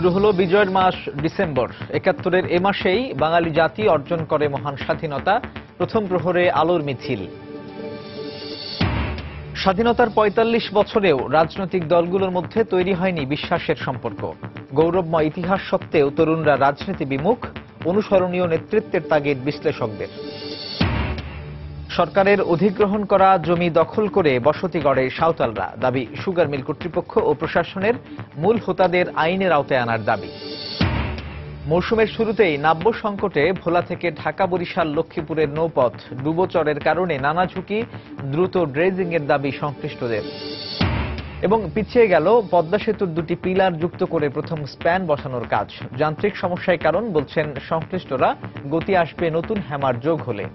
শুরু হলো বিজয়ের মাস ডিসেম্বর। ৭১-এর এ মাসেই বাঙালি জাতি অর্জন করে মহান স্বাধীনতা। প্রথম প্রহরে আলোর মিছিল। স্বাধীনতার ৪৫ বছরেও রাজনৈতিক দলগুলোর মধ্যে তৈরি হয়নি বিশ্বাসের সম্পর্ক। গৌরবময় ইতিহাস সত্ত্বেও তরুণরা রাজনীতি বিমুখ, অনুসরণীয় নেতৃত্বের তাগিদ বিশ্লেষকদের। সরকারের অধিগ্রহণ করা জমি দখল করে বসতি গড়ে সাঁওতালরা, দাবি সুগার মিল কর্তৃপক্ষ ও প্রশাসনের। মূল হোতাদের আইনের আওতায় আনার দাবি। মৌসুমের শুরুতেই নাব্য সংকটে ভোলা থেকে ঢাকা বরিশাল লক্ষ্মীপুরের নৌপথ ডুবোচরের কারণে নানা ঝুঁকি, দ্রুত ড্রেজিং এর দাবি সংশ্লিষ্টদের। এবং পিছিয়ে গেল পদ্মা সেতুর দুটি পিলার যুক্ত করে প্রথম স্প্যান বসানোর কাজ। যান্ত্রিক সমস্যার কারণ বলছেন সংশ্লিষ্টরা, গতি আসবে নতুন হ্যামার যোগ হলে।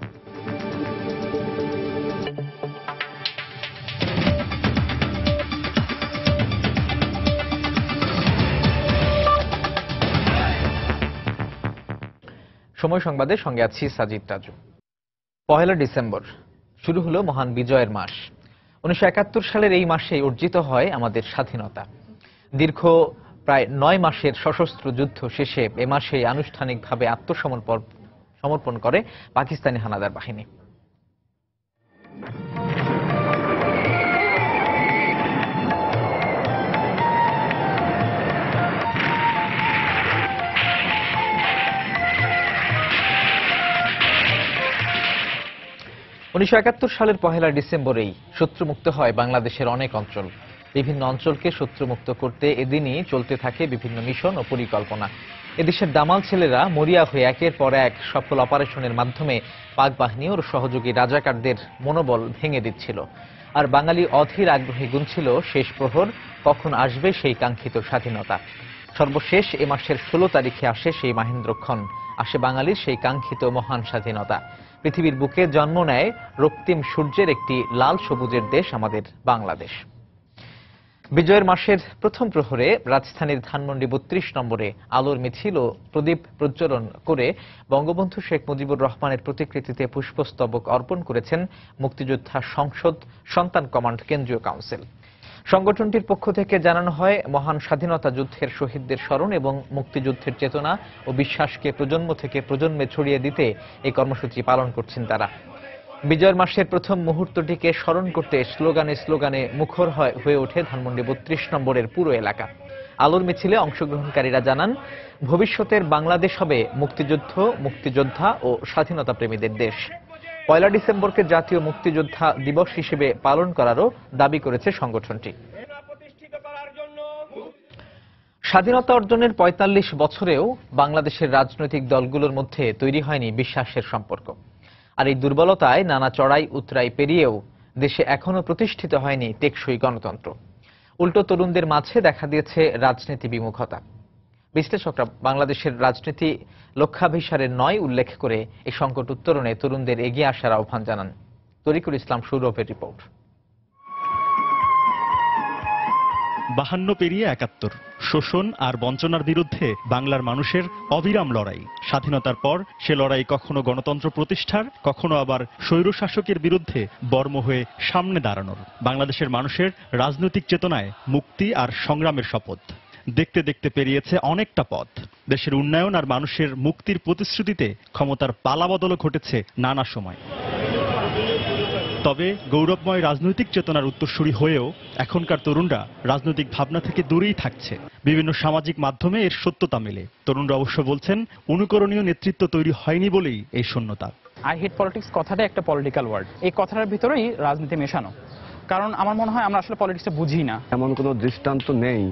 সময় সংবাদের সঙ্গে আছি সাজিদ তাজু। ১ ডিসেম্বর শুরু হলো মহান বিজয়ের মাস। ১৯৭১ সালের এই মাসেই অর্জিত হয় আমাদের স্বাধীনতা। দীর্ঘ প্রায় ৯ মাসের সশস্ত্র যুদ্ধ শেষে এ মাসেই আনুষ্ঠানিকভাবে আত্মসমর্পণ করে পাকিস্তানি হানাদার বাহিনী। সালের ১ ডিসেম্বরেই শত্রুমুক্ত হয় বাংলাদেশের অনেক অঞ্চল। বিভিন্ন অঞ্চলকে শত্রুমুক্ত করতে এদিনই চলতে থাকে বিভিন্ন মিশন ও পরিকল্পনা। এদেশের দামাল ছেলেরা মরিয়া হয়ে একের পর এক সফল অপারেশনের মাধ্যমে পাক বাহিনী ও সহযোগী রাজাকারদের মনোবল ভেঙে দিচ্ছিল। আর বাঙালি অধীর আগ্রহে গুনছিল শেষ প্রহর, কখন আসবে সেই কাঙ্ক্ষিত স্বাধীনতা। সর্বশেষ এ মাসের ১৬ তারিখে আসে সেই মাহেন্দ্রক্ষণ, আসে বাঙালির সেই কাঙ্ক্ষিত মহান স্বাধীনতা। পৃথিবীর বুকে জন্ম নেয় রক্তিম সূর্যের একটি লাল সবুজের দেশ আমাদের বাংলাদেশ। বিজয়ের মাসের প্রথম প্রহরে রাজধানীর ধানমন্ডি ৩২ নম্বরে আলোর মিছিল ও প্রদীপ প্রজ্বলন করে বঙ্গবন্ধু শেখ মুজিবুর রহমানের প্রতিকৃতিতে পুষ্পস্তবক অর্পণ করেছেন মুক্তিযোদ্ধা সংসদ সন্তান কমান্ড কেন্দ্রীয় কাউন্সিল। সংগঠনটির পক্ষ থেকে জানানো হয়, মহান স্বাধীনতা যুদ্ধের শহীদদের স্মরণ এবং মুক্তিযুদ্ধের চেতনা ও বিশ্বাসকে প্রজন্ম থেকে প্রজন্মে ছড়িয়ে দিতে এই কর্মসূচি পালন করছেন তারা। বিজয়ের মাসের প্রথম মুহূর্তটিকে স্মরণ করতে স্লোগানে স্লোগানে মুখর হয়ে ওঠে ধানমন্ডি ৩২ নম্বরের পুরো এলাকা। আলোর মিছিলে অংশগ্রহণকারীরা জানান, ভবিষ্যতের বাংলাদেশ হবে মুক্তিযুদ্ধ, মুক্তিযোদ্ধা ও স্বাধীনতা প্রেমীদের দেশ। ১ ডিসেম্বরকে জাতীয় মুক্তিযোদ্ধা দিবস হিসেবে পালন করারও দাবি করেছে সংগঠনটি। স্বাধীনতা অর্জনের ৪৫ বছরেও বাংলাদেশের রাজনৈতিক দলগুলোর মধ্যে তৈরি হয়নি বিশ্বাসের সম্পর্ক। আর এই দুর্বলতায় নানা চড়াই উতরাই পেরিয়েও দেশে এখনো প্রতিষ্ঠিত হয়নি টেকসই গণতন্ত্র। উল্টো তরুণদের মাঝে দেখা দিয়েছে রাজনীতি বিমুখতা। বিশ্লেষকরা বাংলাদেশের রাজনীতি লক্ষ্যাভিসারের নয় উল্লেখ করে এই সংকট উত্তরণে তরুণদের এগিয়ে আসার আহ্বান জানান। তরিকুল ইসলাম সৌরভের রিপোর্ট। ৫২ পেরিয়ে ৭১, শোষণ আর বঞ্চনার বিরুদ্ধে বাংলার মানুষের অবিরাম লড়াই। স্বাধীনতার পর সে লড়াই কখনো গণতন্ত্র প্রতিষ্ঠার, কখনো আবার স্বৈরশাসকের বিরুদ্ধে বর্ম হয়ে সামনে দাঁড়ানোর। বাংলাদেশের মানুষের রাজনৈতিক চেতনায় মুক্তি আর সংগ্রামের শপথ। দেখতে দেখতে পেরিয়েছে অনেকটা পথ। দেশের উন্নয়ন আর মানুষের মুক্তির প্রতিশ্রুতিতে ক্ষমতার পালাবদলও ঘটেছে নানা সময়। তবে গৌরবময় রাজনৈতিক চেতনার উত্তরসূরি হয়েও এখনকার তরুণরা রাজনৈতিক ভাবনা থেকে দূরেই থাকছে। বিভিন্ন সামাজিক মাধ্যমে এর সত্যতা মেলে। তরুণরা অবশ্য বলছেন, অনুকরণীয় নেতৃত্ব তৈরি হয়নি বলেই এই শূন্যতা। আই হেট পলিটিক্স কথাটা একটা পলিটিক্যাল ওয়ার্ড। এই কথাটার ভিতরেই রাজনীতি মেশানো। কারণ আমার মনে হয় আমরা আসলে পলিটিক্সটা বুঝি না। এমন কোনো দৃষ্টান্ত নেই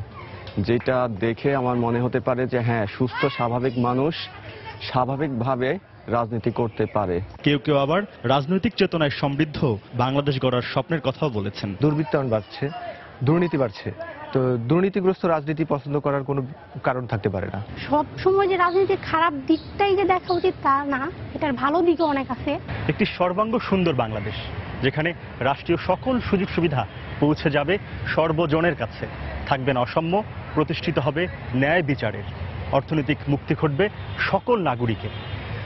যেটা দেখে আমার মনে হতে পারে যে হ্যাঁ, সুস্থ স্বাভাবিক মানুষ স্বাভাবিকভাবে রাজনীতি করতে পারে। কেউ কেউ আবার রাজনৈতিক চেতনায় সমৃদ্ধ বাংলাদেশ গড়ার স্বপ্নের কথাও বলেছেন। দুর্বৃত্তায়ন বাড়ছে, দুর্নীতি বাড়ছে, তো দুর্নীতিগ্রস্ত রাজনীতি পছন্দ করার কোনো কারণ থাকতে পারে না। সব সময় যে রাজনীতির খারাপ দিকটাই যে দেখা উচিত তা না, এটার ভালো দিকও অনেক আছে। একটি সর্বাঙ্গ সুন্দর বাংলাদেশ, যেখানে রাষ্ট্রীয় সকল সুযোগ সুবিধা পৌঁছে যাবে সর্বজনের কাছে। থাকবে না অসাম্য, প্রতিষ্ঠিত হবে ন্যায় বিচারের, অর্থনৈতিক মুক্তি ঘটবে সকল নাগরিকের।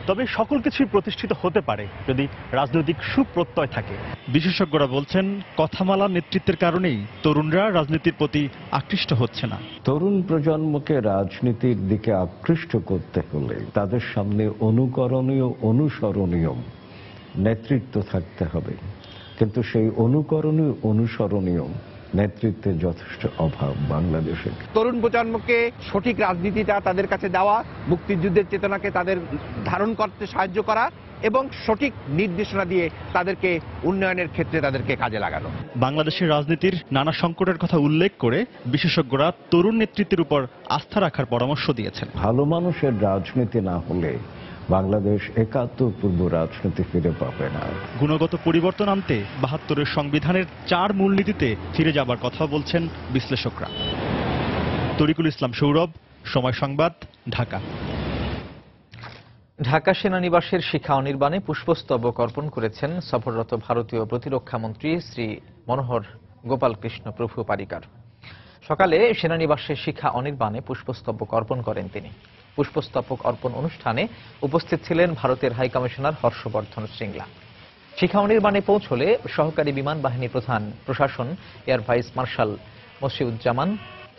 তবে সকল কিছুই প্রতিষ্ঠিত হতে পারে যদি রাজনৈতিক সুপ্রত্যয় থাকে। বিশেষজ্ঞরা বলছেন কথামালা নেতৃত্বের কারণেই তরুণরা রাজনীতির প্রতি আকৃষ্ট হচ্ছে না। তরুণ প্রজন্মকে রাজনীতির দিকে আকৃষ্ট করতে হলে তাদের সামনে অনুকরণীয় অনুসরণীয় নেতৃত্ব থাকতে হবে, কিন্তু সেই অনুকরণীয় অনুসরণীয় নেতৃত্বের যথেষ্ট অভাব বাংলাদেশে। তরুণ প্রজন্মকে সঠিক রাজনীতিটা তাদের কাছে দেওয়া, মুক্তিযুদ্ধের চেতনাকে তাদের ধারণ করতে সাহায্য করা এবং সঠিক নির্দেশনা দিয়ে তাদেরকে উন্নয়নের ক্ষেত্রে তাদেরকে কাজে লাগানো। বাংলাদেশের রাজনীতির নানা সংকটের কথা উল্লেখ করে বিশেষজ্ঞরা তরুণ নেতৃত্বের উপর আস্থা রাখার পরামর্শ দিয়েছেন। ভালো মানুষের রাজনীতি না হলে বাংলাদেশ ৭১ পূর্ব রাজনীতি ফিরে পাবে না। গুণগত পরিবর্তন আনতে ৭২-এর সংবিধানের ৪ মূলনীতিতে ফিরে যাবার কথা বলছেন বিশ্লেষকরা। তরিকুল ইসলাম সৌরভ, সময় সংবাদ, ঢাকা। ঢাকা সেনানিবাসের শিখা অনির্বাণে পুষ্পস্তবক অর্পণ করেছেন সফররত ভারতীয় প্রতিরক্ষা মন্ত্রী শ্রী মনোহর গোপাল কৃষ্ণ প্রভু পারিকার। সকালে সেনানিবাসের শিখা অনির্বাণে পুষ্পস্তবক অর্পণ করেন তিনি। পুষ্পস্তবক অর্পণ অনুষ্ঠানে উপস্থিত ছিলেন ভারতের হাইকমিশনার হর্ষবর্ধন শ্রিংলা। শিখা অনির্বাণে পৌঁছলে সহকারী বিমান বাহিনী প্রধান প্রশাসন air vice marshal Masiuzzaman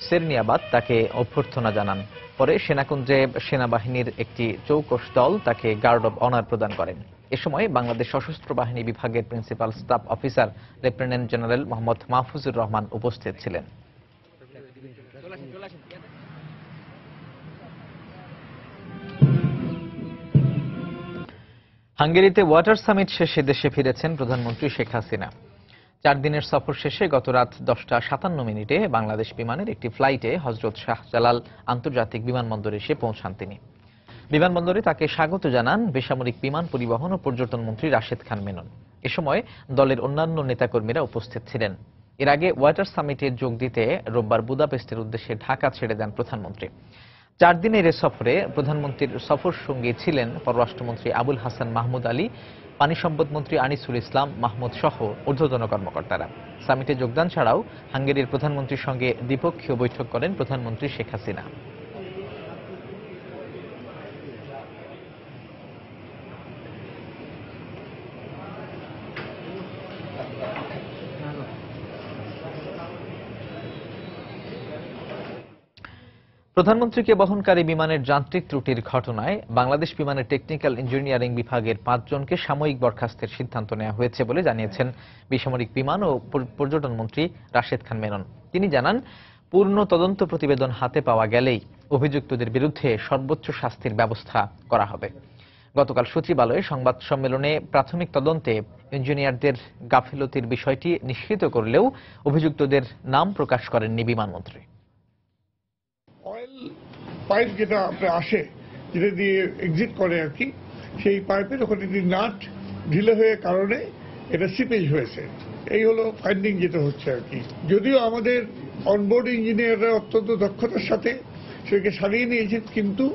Serniabat তাকে অভ্যর্থনা জানান। পরে সেনাকুঞ্জে সেনাবাহিনীর একটি চৌকস দল তাকে গার্ড অব অনার প্রদান করেন। এ সময় বাংলাদেশ সশস্ত্র বাহিনী বিভাগের principal staff officer lieutenant general Mohammad Mahfuzur Rahman উপস্থিত ছিলেন। হাঙ্গেরিতে ওয়াটার সামিট শেষে দেশে ফিরেছেন প্রধানমন্ত্রী শেখ হাসিনা। 4 দিনের সফর শেষে গত রাত 10:57 বাংলাদেশ বিমানের একটি ফ্লাইটে হযরত শাহজালাল আন্তর্জাতিক বিমানবন্দরে এসে পৌঁছান তিনি। বিমানবন্দরে তাকে স্বাগত জানান বেসামরিক বিমান পরিবহন ও পর্যটন মন্ত্রী রাশেদ খান মেনন। এ সময় দলের অন্যান্য নেতাকর্মীরা উপস্থিত ছিলেন। এর আগে ওয়াটার সামিটে যোগ দিতে রোববার বুদাপেস্টের উদ্দেশ্যে ঢাকা ছেড়ে দেন প্রধানমন্ত্রী। 4 দিনের এ সফরে প্রধানমন্ত্রীর সফর সঙ্গী ছিলেন পররাষ্ট্রমন্ত্রী আবুল হাসান মাহমুদ আলী, পানি সম্পদ মন্ত্রী আনিসুল ইসলাম মাহমুদ সহ ঊর্ধ্বতন কর্মকর্তারা। সামিটে যোগদান ছাড়াও হাঙ্গেরির প্রধানমন্ত্রীর সঙ্গে দ্বিপক্ষীয় বৈঠক করেন প্রধানমন্ত্রী শেখ হাসিনা। প্রধানমন্ত্রীকে বহনকারী বিমানের যান্ত্রিক ত্রুটির ঘটনায় বাংলাদেশ বিমানের টেকনিক্যাল ইঞ্জিনিয়ারিং বিভাগের 5 জনকে সাময়িক বরখাস্তের সিদ্ধান্ত নেওয়া হয়েছে বলে জানিয়েছেন বেসামরিক বিমান ও পর্যটন মন্ত্রী রাশেদ খান মেনন। তিনি জানান, পূর্ণ তদন্ত প্রতিবেদন হাতে পাওয়া গেলেই অভিযুক্তদের বিরুদ্ধে সর্বোচ্চ শাস্তির ব্যবস্থা করা হবে। গতকাল সচিবালয়ে সংবাদ সম্মেলনে প্রাথমিক তদন্তে ইঞ্জিনিয়ারদের গাফিলতির বিষয়টি নিশ্চিত করলেও অভিযুক্তদের নাম প্রকাশ করেননি বিমানমন্ত্রী। অয়েল পাইপ যেটা আপনার আসে, যেটা দিয়ে এক্সিট করে আর কি, সেই পাইপের ওখানে একটি নাট ঢিলে হয়ে কারণে এটা সিপেজ হয়েছে। এই হলো ফাইন্ডিং যেটা হচ্ছে আর কি। যদিও আমাদের অনবোর্ড ইঞ্জিনিয়াররা অত্যন্ত দক্ষতার সাথে সেটাকে সারিয়ে নিয়েছেন, কিন্তু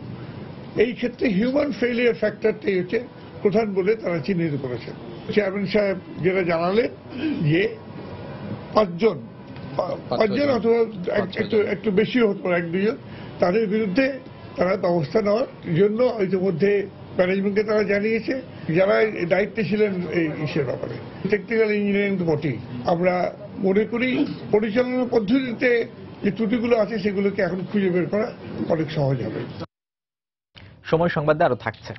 এই ক্ষেত্রে হিউম্যান ফেইলিয়ার ফ্যাক্টরটাই হচ্ছে প্রধান বলে তারা চিহ্নিত করেছেন। চেয়ারম্যান সাহেব যেটা জানালেন যে 5 জন অথবা একটু বেশিও হতে পারে, 1-2 জন, তাদের বিরুদ্ধে তারা ব্যবস্থা নেওয়ার জন্য ইতিমধ্যে ম্যানেজমেন্টকে তারা জানিয়েছে, যারা দায়িত্বে ছিলেন এই ইস্যুর ব্যাপারে। টেকনিক্যাল ইঞ্জিনিয়ারিং তো বটেই, আমরা মনে করি পরিচালনা পদ্ধতিতে যে ত্রুটিগুলো আছে সেগুলোকে এখন খুঁজে বের করা অনেক সহজ হবে। সময় সংবাদে আরো থাকছে।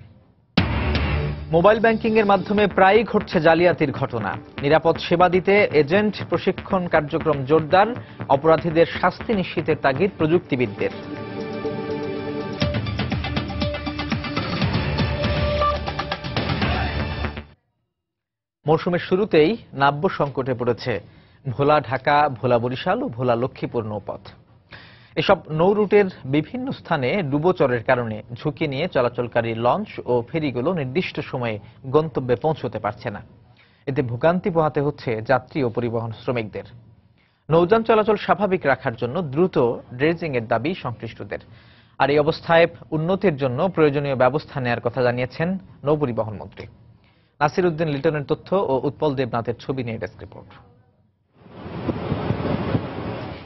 মোবাইল ব্যাংকিং এর মাধ্যমে প্রায়ই ঘটছে জালিয়াতির ঘটনা। নিরাপদ সেবা দিতে এজেন্ট প্রশিক্ষণ কার্যক্রম জোরদার, অপরাধীদের শাস্তি নিশ্চিতের তাগিদ প্রযুক্তিবিদদের। মৌসুমের শুরুতেই নাব্য সংকটে পড়েছে ভোলা ঢাকা, ভোলা বরিশাল ও ভোলা লক্ষ্মীপুর নৌপথ। এসব নৌ রুটের বিভিন্ন স্থানে ডুবোচরের কারণে ঝুঁকি নিয়ে চলাচলকারী লঞ্চ ও ফেরিগুলো নির্দিষ্ট সময়ে গন্তব্যে পৌঁছতে পারছে না। এতে ভোগান্তি পোহাতে হচ্ছে যাত্রী ও পরিবহন শ্রমিকদের। নৌযান চলাচল স্বাভাবিক রাখার জন্য দ্রুত ড্রেজিং এর দাবি সংশ্লিষ্টদের। আর এই অবস্থায় উন্নতির জন্য প্রয়োজনীয় ব্যবস্থা নেওয়ার কথা জানিয়েছেন নৌ পরিবহন মন্ত্রী নাসির উদ্দিন লিটনের তথ্য ও উৎপল দেবনাথের ছবি নিয়ে ডেস্ক রিপোর্ট।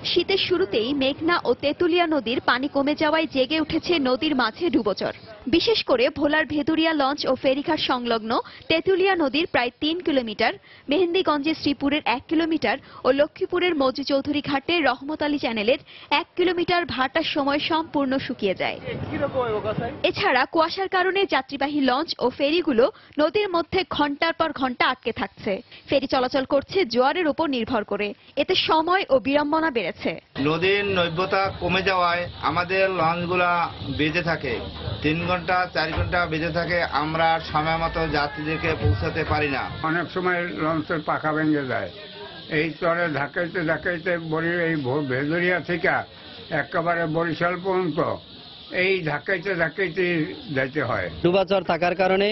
শীতের শুরুতেই মেঘনা ও তেঁতুলিয়া নদীর পানি কমে যাওয়ায় জেগে উঠেছে নদীর মাঝে ডুবোচর। বিশেষ করে ভোলার ভেদুরিয়া লঞ্চ ও ফেরিঘাট সংলগ্ন তেঁতুলিয়া নদীর প্রায় ৩ কিলোমিটার, মেহেন্দিগঞ্জের শ্রীপুরের ১ কিলোমিটার ও লক্ষ্মীপুরের মৌজি চৌধুরী ঘাটের রহমত আলী চ্যানেলের ১ কিলোমিটার ভাটার সময় সম্পূর্ণ শুকিয়ে যায়। এছাড়া কুয়াশার কারণে যাত্রীবাহী লঞ্চ ও ফেরিগুলো নদীর মধ্যে ঘন্টার পর ঘন্টা আটকে থাকছে। ফেরি চলাচল করছে জোয়ারের উপর নির্ভর করে, এতে সময় ও বিড়ম্বনা বেড়েছে। নদীর নৈবতা কমে যাওয়ায় আমাদের লঞ্চগুলা বেজে থাকে, 3 ঘন্টা 4 ঘন্টা বেজে থাকে। আমরা সময় মতো যাত্রীদেরকে পৌঁছাতে পারি না। অনেক সময় লঞ্চের পাখা ভেঙে যায়। এই চরে ধাক্কাইতে ধাক্কাইতে এই ভেদুরিয়া থেকে একেবারে বরিশাল পর্যন্ত এই ধাক্কাইতে ধাক্কাইতে যাইতে হয়। ডুবাচর থাকার কারণে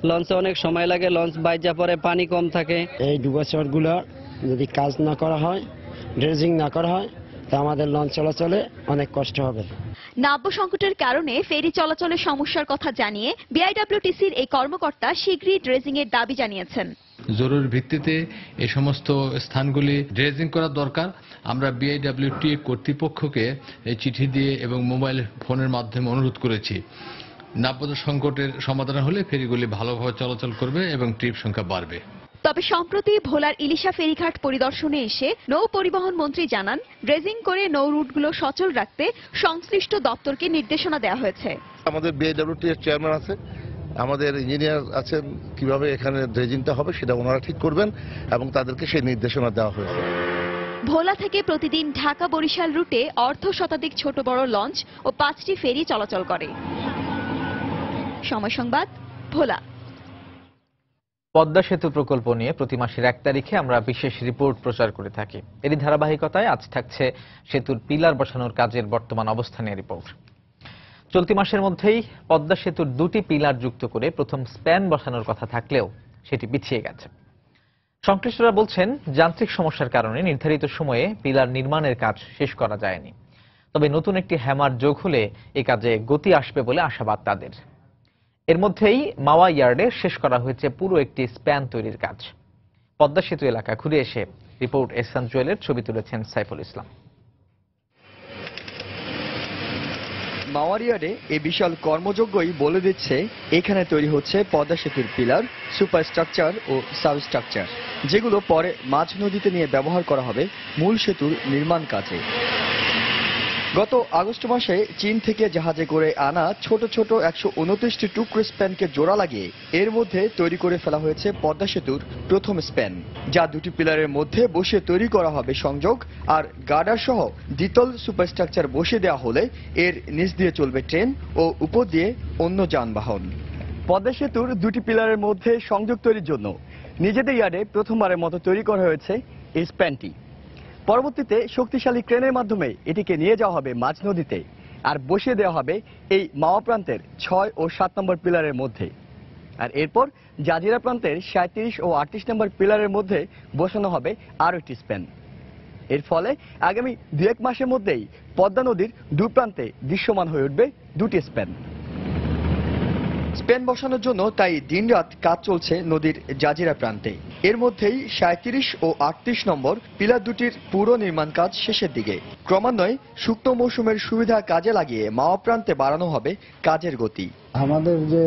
লঞ্চে অনেক সময় লাগে, লঞ্চ বাইজা পরে, পানি কম থাকে। এই ডুবাচরগুলো যদি কাজ না করা হয়, ড্রেজিং না করা হয়, তা আমাদের লঞ্চ চলাচলে অনেক কষ্ট হবে। নাব্য সংকটের কারণে ফেরি চলাচলের সমস্যার কথা জানিয়ে বিআইডব্লিউটিসির এই কর্মকর্তা শীঘ্রই ড্রেজিং এর দাবি জানিয়েছেন। জরুরি ভিত্তিতে এই সমস্ত স্থানগুলি ড্রেজিং করা দরকার। আমরা বিআইডব্লিউটি কর্তৃপক্ষকে চিঠি দিয়ে এবং মোবাইল ফোনের মাধ্যমে অনুরোধ করেছি। নাব্যতা সংকটের সমাধান হলে ফেরিগুলি ভালোভাবে চলাচল করবে এবং ট্রিপ সংখ্যা বাড়বে। তবে সম্প্রতি ভোলার ইলিশা ফেরিঘাট পরিদর্শনে এসে নৌ পরিবহন মন্ত্রী জানান, ড্রেজিং করে নৌ রুটগুলো সচল রাখতে সংশ্লিষ্ট দপ্তরকে নির্দেশনা দেওয়া হয়েছে। আমাদের বিআইডব্লিউটি এর চেয়ারম্যান আছে, আমাদের ইঞ্জিনিয়ার আছেন, কিভাবে এখানে ড্রেজিংটা হবে সেটা ওনারা ঠিক করবেন এবং তাদেরকে সেই নির্দেশনা দেওয়া হয়েছে। ভোলা থেকে প্রতিদিন ঢাকা বরিশাল রুটে অর্ধ শতাধিক ছোট বড় লঞ্চ ও 5টি ফেরি চলাচল করে। সময় সংবাদ, ভোলা। পদ্মা সেতু প্রকল্প নিয়ে প্রতি মাসের 1 তারিখে আমরা বিশেষ রিপোর্ট প্রচার করে থাকি। এরই ধারাবাহিকতায় আজ থাকছে সেতুর পিলার বসানোর কাজের বর্তমান অবস্থানের রিপোর্ট। চলতি মাসের মধ্যেই পদ্মা সেতুর 2টি পিলার যুক্ত করে প্রথম স্প্যান বসানোর কথা থাকলেও সেটি পিছিয়ে গেছে। সংশ্লিষ্টরা বলছেন, যান্ত্রিক সমস্যার কারণে নির্ধারিত সময়ে পিলার নির্মাণের কাজ শেষ করা যায়নি। তবে নতুন একটি হ্যামার যোগ হলে এ কাজে গতি আসবে বলে আশাবাদ তাদের। এর মধ্যেই মাওয়া ইয়ার্ডে শেষ করা হয়েছে পুরো একটি স্প্যান তৈরির কাজ। পদ্মা সেতু এলাকা ঘুরে এসে রিপোর্ট এহসান জুয়েলের ছবি তুলেছেন সাইফুল ইসলাম। মাওয়া ইয়ার্ডে এই বিশাল কর্মযজ্ঞই বলে দিচ্ছে এখানে তৈরি হচ্ছে পদ্মা সেতুর পিলার, সুপার স্ট্রাকচার ও সাবস্ট্রাকচার, যেগুলো পরে মাঝ নদীতে নিয়ে ব্যবহার করা হবে মূল সেতুর নির্মাণ কাজে। গত আগস্ট মাসে চীন থেকে জাহাজে করে আনা ছোট ছোট 129টি টুকরো স্প্যানকে জোড়া লাগিয়ে এর মধ্যে তৈরি করে ফেলা হয়েছে পদ্মা সেতুর প্রথম স্প্যান, যা 2টি পিলারের মধ্যে বসে তৈরি করা হবে সংযোগ। আর গার্ডার সহ দ্বিতল সুপারস্ট্রাকচার বসে দেওয়া হলে এর নিচ দিয়ে চলবে ট্রেন ও উপর দিয়ে অন্য যানবাহন। পদ্মা সেতুর 2টি পিলারের মধ্যে সংযোগ তৈরির জন্য নিজেদের ইয়ার্ডে প্রথমবারের মতো তৈরি করা হয়েছে এই স্প্যানটি। পরবর্তীতে শক্তিশালী ক্রেনের মাধ্যমে এটিকে নিয়ে যাওয়া হবে মাঝ নদীতে আর বসিয়ে দেওয়া হবে এই মাওয়া প্রান্তের 6 ও 7 নম্বর পিলারের মধ্যে। আর এরপর জাজিরা প্রান্তের 37 ও 38 নম্বর পিলারের মধ্যে বসানো হবে আরও একটি স্প্যান। এর ফলে আগামী 2-1 মাসের মধ্যেই পদ্মা নদীর দুই প্রান্তে দৃশ্যমান হয়ে উঠবে 2টি স্প্যান। স্প্যান বসানোর জন্য তাই দিনরাত কাজ চলছে নদীর জাজিরা প্রান্তে। এর মধ্যেই 37 ও 38 নম্বর পিলার দুটির পুরো নির্মাণ কাজ শেষের দিকে। ক্রমান্বয়ে শুকনো মৌসুমের সুবিধা কাজে লাগিয়ে মাওয়া প্রান্তে বাড়ানো হবে কাজের গতি। আমাদের যে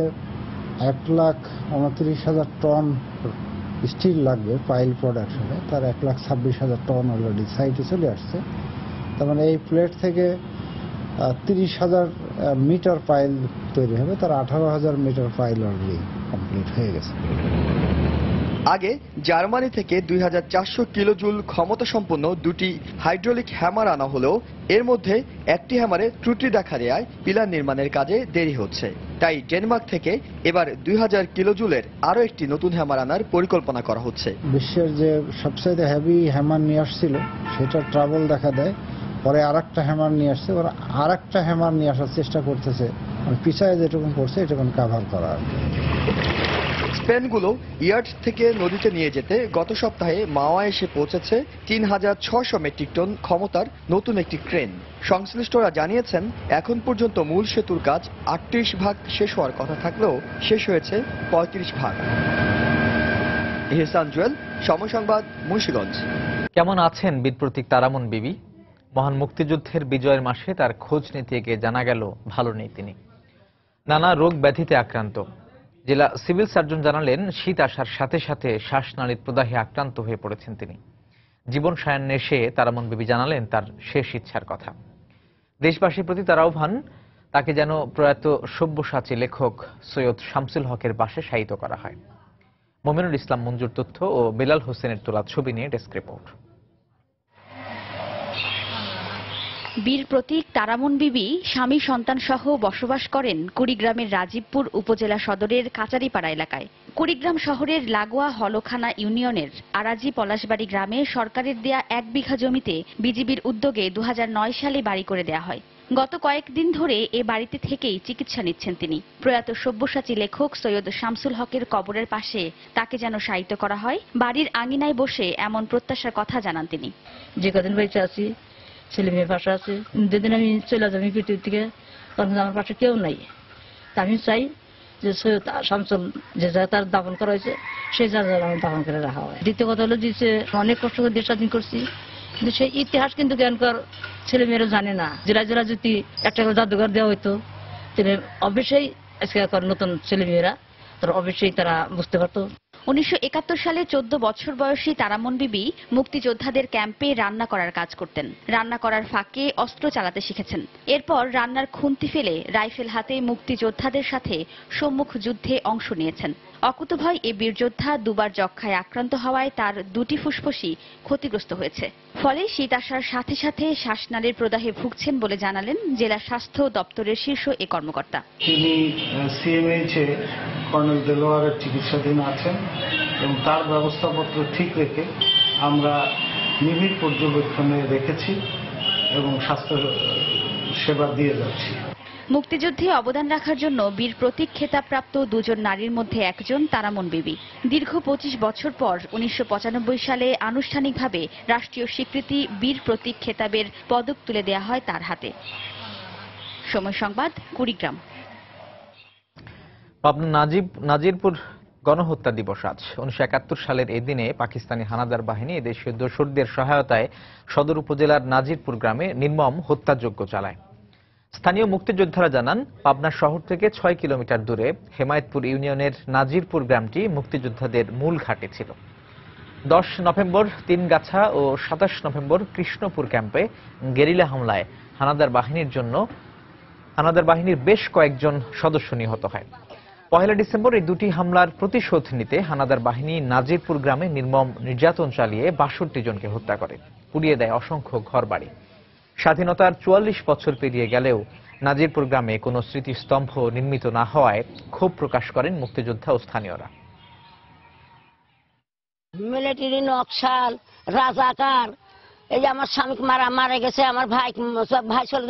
1,29,000 টন স্টিল লাগবে পাইল প্রোডাকশনে, তার 1,26,000 টন অলরেডি সাইটে চলে আসছে। তার মানে এই প্লেট থেকে 30,000 মিটার পাইল তৈরি হবে, তার 18,000 মিটার পাইল অলরেডি কমপ্লিট হয়ে গেছে। আগে জার্মানি থেকে 2,400 কিলোজুল ক্ষমতা সম্পন্ন 2টি হাইড্রোলিক হ্যামার আনা হলেও এর মধ্যে একটি হ্যামারে ত্রুটি দেখা দেওয়ায় পিলার নির্মাণের কাজে দেরি হচ্ছে। তাই ডেনমার্ক থেকে এবার 2,000 কিলোজুলের আরও একটি নতুন হ্যামার আনার পরিকল্পনা করা হচ্ছে। বিশ্বের যে সবচেয়ে হেভি হ্যামার নিয়ে আসছিল সেটা ট্রাবল দেখা দেয়, পরে আরেকটা হ্যামার নিয়ে আসছে, ওরা আরেকটা হ্যামার নিয়ে আসার চেষ্টা করতেছে, পিছায় যেটুকু পড়ছে এটুকু কাভার করার। স্প্যানগুলো ইয়ার্ড থেকে নদীতে নিয়ে যেতে গত সপ্তাহে মাওয়া এসে পৌঁছেছে 3,600 মেট্রিক টন ক্ষমতার নতুন একটি ক্রেন। সংশ্লিষ্টরা জানিয়েছেন এখন পর্যন্ত মূল সেতুর কাজ 38 ভাগ শেষ হওয়ার কথা থাকলেও শেষ হয়েছে 35 ভাগ। এহসান জুয়েল, সময় সংবাদ, মুন্সিগঞ্জ। কেমন আছেন বীর প্রতীক তারামন বিবি? মহান মুক্তিযুদ্ধের বিজয়ের মাসে তার খোঁজ নিতে গিয়ে জানা গেল ভালো নেই তিনি। নানা রোগ ব্যাধিতে আক্রান্ত। জেলা সিভিল সার্জন জানালেন, শীত আসার সাথে সাথে শ্বাসনালীর প্রদাহে আক্রান্ত হয়ে পড়েছেন তিনি। জীবন সায়ান্নে এসে তারামন বিবি জানালেন তার শেষ ইচ্ছার কথা। দেশবাসীর প্রতি তার আহ্বান, তাকে যেন প্রয়াত সব্যসাচী লেখক সৈয়দ শামসুল হকের বাসায় শায়িত করা হয়। মোমিনুল ইসলাম মঞ্জুর তথ্য ও বেলাল হোসেনের তোলা ছবি নিয়ে ডেস্ক রিপোর্ট। বীর প্রতীক তারামন বিবি স্বামী সন্তান সহ বসবাস করেন কুড়িগ্রামের রাজীবপুর উপজেলা সদরের কাচারিপাড়া এলাকায়। কুড়িগ্রাম শহরের লাগোয়া হলখানা ইউনিয়নের আরাজি পলাশবাড়ি গ্রামে সরকারের দেয়া 1 বিঘা জমিতে বিজিবির উদ্যোগে 2009 সালে বাড়ি করে দেয়া হয়। গত কয়েকদিন ধরে এ বাড়িতে থেকেই চিকিৎসা নিচ্ছেন তিনি। প্রয়াত সব্যসাচী লেখক সৈয়দ শামসুল হকের কবরের পাশে তাকে যেন শায়িত করা হয়, বাড়ির আঙিনায় বসে এমন প্রত্যাশার কথা জানান তিনি। যে কদিন বেঁচে আছি, ছেলে মেয়ের পাশে আছে, যেদিন আমি চলে যাবো পৃথিবী থেকে তখন আমার পাশে কেউ নাই। আমি চাই যে সৈয়দ শামসুল যে জায়গায় তার দাফন করা হয়েছে সেই জায়গায় আমার দাফন করে রাখা হয়। দ্বিতীয় কথা হলো যে অনেক কষ্ট করে দেশ স্বাধীন করছি, কিন্তু সেই ইতিহাস কিন্তু জ্ঞানকর ছেলে মেয়েরা জানে না। জেলা জেলা যদি একটা করে জাদুঘর দেওয়া হইতো তাহলে অবশ্যই আজকাল নতুন ছেলে মেয়েরা তারা অবশ্যই তারা বুঝতে পারতো। 1971 সালে 14 বছর বয়সী তারামন বিবি মুক্তিযোদ্ধাদের ক্যাম্পে রান্না করার কাজ করতেন। রান্না করার ফাঁকে অস্ত্র চালাতে শিখেছেন। এরপর রান্নার খুন্তি ফেলে রাইফেল হাতে মুক্তিযোদ্ধাদের সাথে সম্মুখ যুদ্ধে অংশ নিয়েছেন। অকুতভয় এ বীরযোদ্ধা দুবার যক্ষ্মায় আক্রান্ত হওয়ায় তার 2টি ফুসফুসই ক্ষতিগ্রস্ত হয়েছে। ফলে শীত আসার সাথে সাথে শ্বাসনালীর প্রদাহে ভুগছেন বলে জানালেন জেলা স্বাস্থ্য দপ্তরের শীর্ষ এ কর্মকর্তা। তিনি সিএমএইচে কর্নেল দেলোয়ারের চিকিৎসাধীন আছেন এবং তার ব্যবস্থাপত্র ঠিক রেখে আমরা নিবিড় পর্যবেক্ষণে রেখেছি এবং স্বাস্থ্য সেবা দিয়ে যাচ্ছি। মুক্তিযুদ্ধে অবদান রাখার জন্য বীর প্রতীক খেতাবপ্রাপ্ত 2 জন নারীর মধ্যে একজন তারামন বিবি। দীর্ঘ 25 বছর পর 1995 সালে আনুষ্ঠানিকভাবে রাষ্ট্রীয় স্বীকৃতি বীর প্রতীক খেতাবের পদক তুলে দেয়া হয় তার হাতে। সময় সংবাদ, কুড়িগ্রাম। পাবনা নাজিরপুর গণহত্যা দিবস আজ। 1971 সালের এই দিনে পাকিস্তানি হানাদার বাহিনী দেশীয় দোসরদের সহায়তায় সদর উপজেলার নাজিরপুর গ্রামে নির্মম হত্যাযজ্ঞ চালায়। স্থানীয় মুক্তিযোদ্ধারা জানান, পাবনা শহর থেকে 6 কিলোমিটার দূরে হেমায়েতপুর ইউনিয়নের নাজিরপুর গ্রামটি মুক্তিযোদ্ধাদের মূল ঘাঁটি ছিল। 10 নভেম্বর তিনগাছা ও 27 নভেম্বর কৃষ্ণপুর ক্যাম্পে গেরিলা হামলায় হানাদার বাহিনীর বেশ কয়েকজন সদস্য নিহত হয়। 1 ডিসেম্বর এই 2টি হামলার প্রতিশোধ নিতে হানাদার বাহিনী নাজিরপুর গ্রামে নির্মম নির্যাতন চালিয়ে 62 জনকে হত্যা করে, পুড়িয়ে দেয় অসংখ্য ঘরবাড়ি। স্বাধীনতার 44 বছর পেরিয়ে গেলেও নাজিরপুর গ্রামে কোনো স্মৃতিস্তম্ভ নির্মিত না হওয়ায় ক্ষোভ প্রকাশ করেন মুক্তিযোদ্ধা ও স্থানীয়রা। মিলিটারি নকশাল রাজাকার, এই যে আমার স্বামীকে মারা গেছে, আমার ভাই ছোট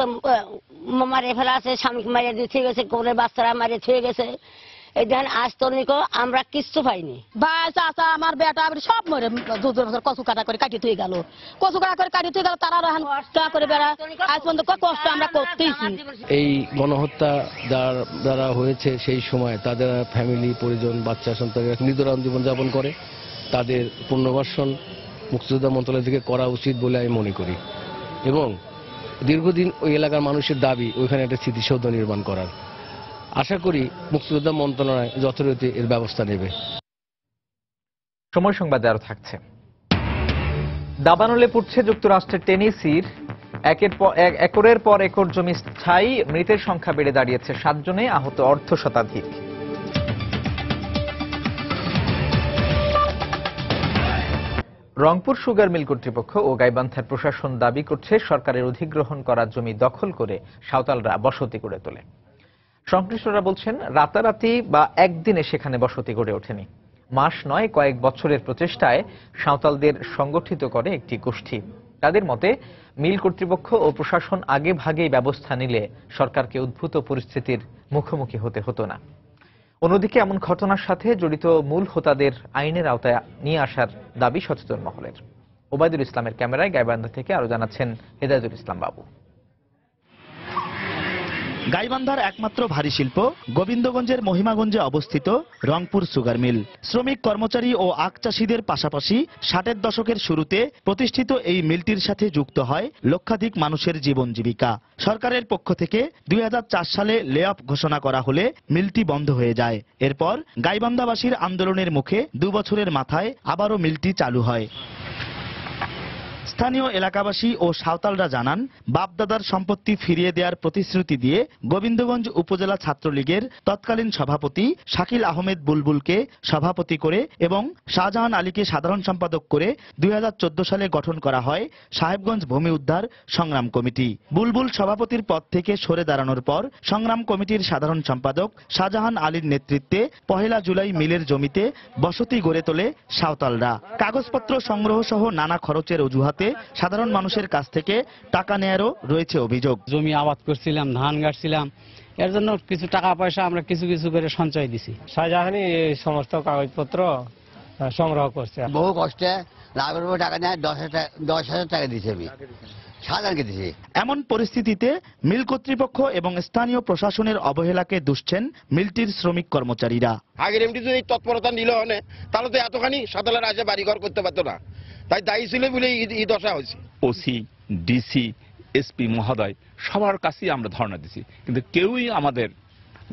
মারে ফেলা আছে, স্বামীকে মারিয়ে দিয়ে থুয়ে গেছে, কোলের বাচ্চারা মারিয়ে থুয়ে গেছে। এই দেখেন আজ তো আমরা কিচ্ছু পাইনি। ভাই চাচা আমার বেটা সব মরে কচু কাটা করে কাটি থুয়ে গেল, কচু কাটা করে কাটি থুয়ে গেল। তারা করে বেড়া আজ পর্যন্ত কষ্ট আমরা করতেইছি। এই গণহত্যা যারা হয়েছে সেই সময় তাদের ফ্যামিলি পরিজন বাচ্চা সন্তানরা নিদরাম জীবনযাপন করে, তাদের পুনর্বাসন মুক্তিযোদ্ধা মন্ত্রণালয় থেকে করা উচিত বলে আমি মনে করি এবং দীর্ঘদিন ওই এলাকার মানুষের দাবি ওইখানে একটা স্মৃতিসৌধ নির্মাণ করার। আশা করি মুক্তিযোদ্ধা মন্ত্রণালয় যথারীতি এর ব্যবস্থা নেবে। সময় সংবাদে আরো থাকছে। দাবানলে পড়ছে যুক্তরাষ্ট্রের টেনেসির একরের পর একর জমি স্থায়ী, মৃতের সংখ্যা বেড়ে দাঁড়িয়েছে 7 জনে, আহত অর্ধশতাধিক। রংপুর সুগার মিল কর্তৃপক্ষ ও গাইবান্ধার প্রশাসন দাবি করছে সরকারের অধিগ্রহণ করা জমি দখল করে সাঁওতালরা বসতি গড়ে তোলে। সংশ্লিষ্টরা বলছেন, রাতারাতি বা একদিনে সেখানে বসতি গড়ে ওঠেনি। মাস নয়, কয়েক বছরের প্রচেষ্টায় সাঁওতালদের সংগঠিত করে একটি গোষ্ঠী। তাদের মতে, মিল কর্তৃপক্ষ ও প্রশাসন আগে ভাগেই ব্যবস্থা নিলে সরকারকে উদ্ভূত পরিস্থিতির মুখোমুখি হতে হতো না। অন্যদিকে এমন ঘটনার সাথে জড়িত মূল হোতাদের আইনের আওতায় নিয়ে আসার দাবি সচেতন মহলের। ওবায়দুল ইসলামের ক্যামেরায় গাইবান্ধা থেকে আরো জানাচ্ছেন হেদায়েতুল ইসলাম বাবু। গাইবান্ধার একমাত্র ভারী শিল্প গোবিন্দগঞ্জের মহিমাগঞ্জে অবস্থিত রংপুর সুগার মিল। শ্রমিক, কর্মচারী ও আখ চাষীদের পাশাপাশি 60-এর দশকের শুরুতে প্রতিষ্ঠিত এই মিলটির সাথে যুক্ত হয় লক্ষাধিক মানুষের জীবন জীবিকা। সরকারের পক্ষ থেকে 2004 সালে লে অফ ঘোষণা করা হলে মিলটি বন্ধ হয়ে যায়। এরপর গাইবান্ধাবাসীর আন্দোলনের মুখে 2 বছরের মাথায় আবারও মিলটি চালু হয়। স্থানীয় এলাকাবাসী ও সাঁওতালরা জানান, বাপদাদার সম্পত্তি ফিরিয়ে দেওয়ার প্রতিশ্রুতি দিয়ে গোবিন্দগঞ্জ উপজেলা ছাত্রলীগের তৎকালীন সভাপতি শাকিল আহমেদ বুলবুলকে সভাপতি করে এবং শাহজাহান আলীকে সাধারণ সম্পাদক করে 2014 সালে গঠন করা হয় সাহেবগঞ্জ ভূমি উদ্ধার সংগ্রাম কমিটি। বুলবুল সভাপতির পদ থেকে সরে দাঁড়ানোর পর সংগ্রাম কমিটির সাধারণ সম্পাদক শাহজাহান আলীর নেতৃত্বে 1 জুলাই মিলের জমিতে বসতি গড়ে তোলে সাঁওতালরা। কাগজপত্র সংগ্রহ সহ নানা খরচের অজুহাতে সাধারণ মানুষের কাছ থেকে টাকা নেয়ারও রয়েছে অভিযোগ। জমি আবাদ করছিলাম, ধান গাড়ছিলাম, এর জন্য কিছু টাকা পয়সা আমরা কিছু কিছু করে সঞ্চয় দিছি। শাহজাহানই এই সমস্ত কাগজপত্র সংগ্রহ করছে। বহু কষ্টে লাভের উপর টাকা নেয় 10,000 টাকা দিয়েছে আমি শাহজাহানকে দিয়েছি। এমন পরিস্থিতিতে মিল কর্তৃপক্ষ এবং স্থানীয় প্রশাসনের অবহেলাকে দুষছেন মিলটির শ্রমিক কর্মচারীরা। আগের এমডি যদি তৎপরতা নিল হনে তাহলে তো এতখানি সাতালার আসে বাড়িঘর করতে পারতো না। তাই দায়ী ছিল বলে এই দশা হয়েছে। ওসি, ডিসি, এসপি মহোদয় সবার কাছেই আমরা ধর্ণা দিছি, কিন্তু কেউই আমাদের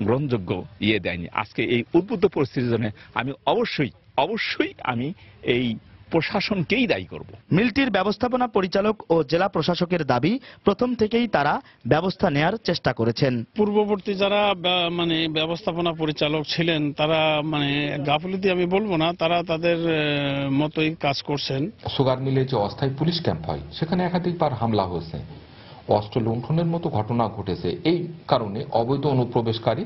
গ্রহণযোগ্য দেয়নি। আজকে এই উদ্বুদ্ধ পরিস্থিতির জন্য আমি অবশ্যই আমি এই প্রশাসনকেই দায়ী করব। মিলটির ব্যবস্থাপনা পরিচালক ও জেলা প্রশাসকের দাবি, প্রথম থেকেই তারা ব্যবস্থা নেয়ার চেষ্টা করেছেন। পূর্ববর্তী যারা ব্যবস্থাপনা পরিচালক ছিলেন তারা গাফিলতি আমি বলবো না, তারা তাদের মতোই কাজ করছেন। সুগার মিলে যে অস্থায়ী পুলিশ ক্যাম্প হয় সেখানে একাধিকবার হামলা হয়েছে, অস্ত্র লুণ্ঠনের মতো ঘটনা ঘটেছে। এই কারণে অবৈধ অনুপ্রবেশকারী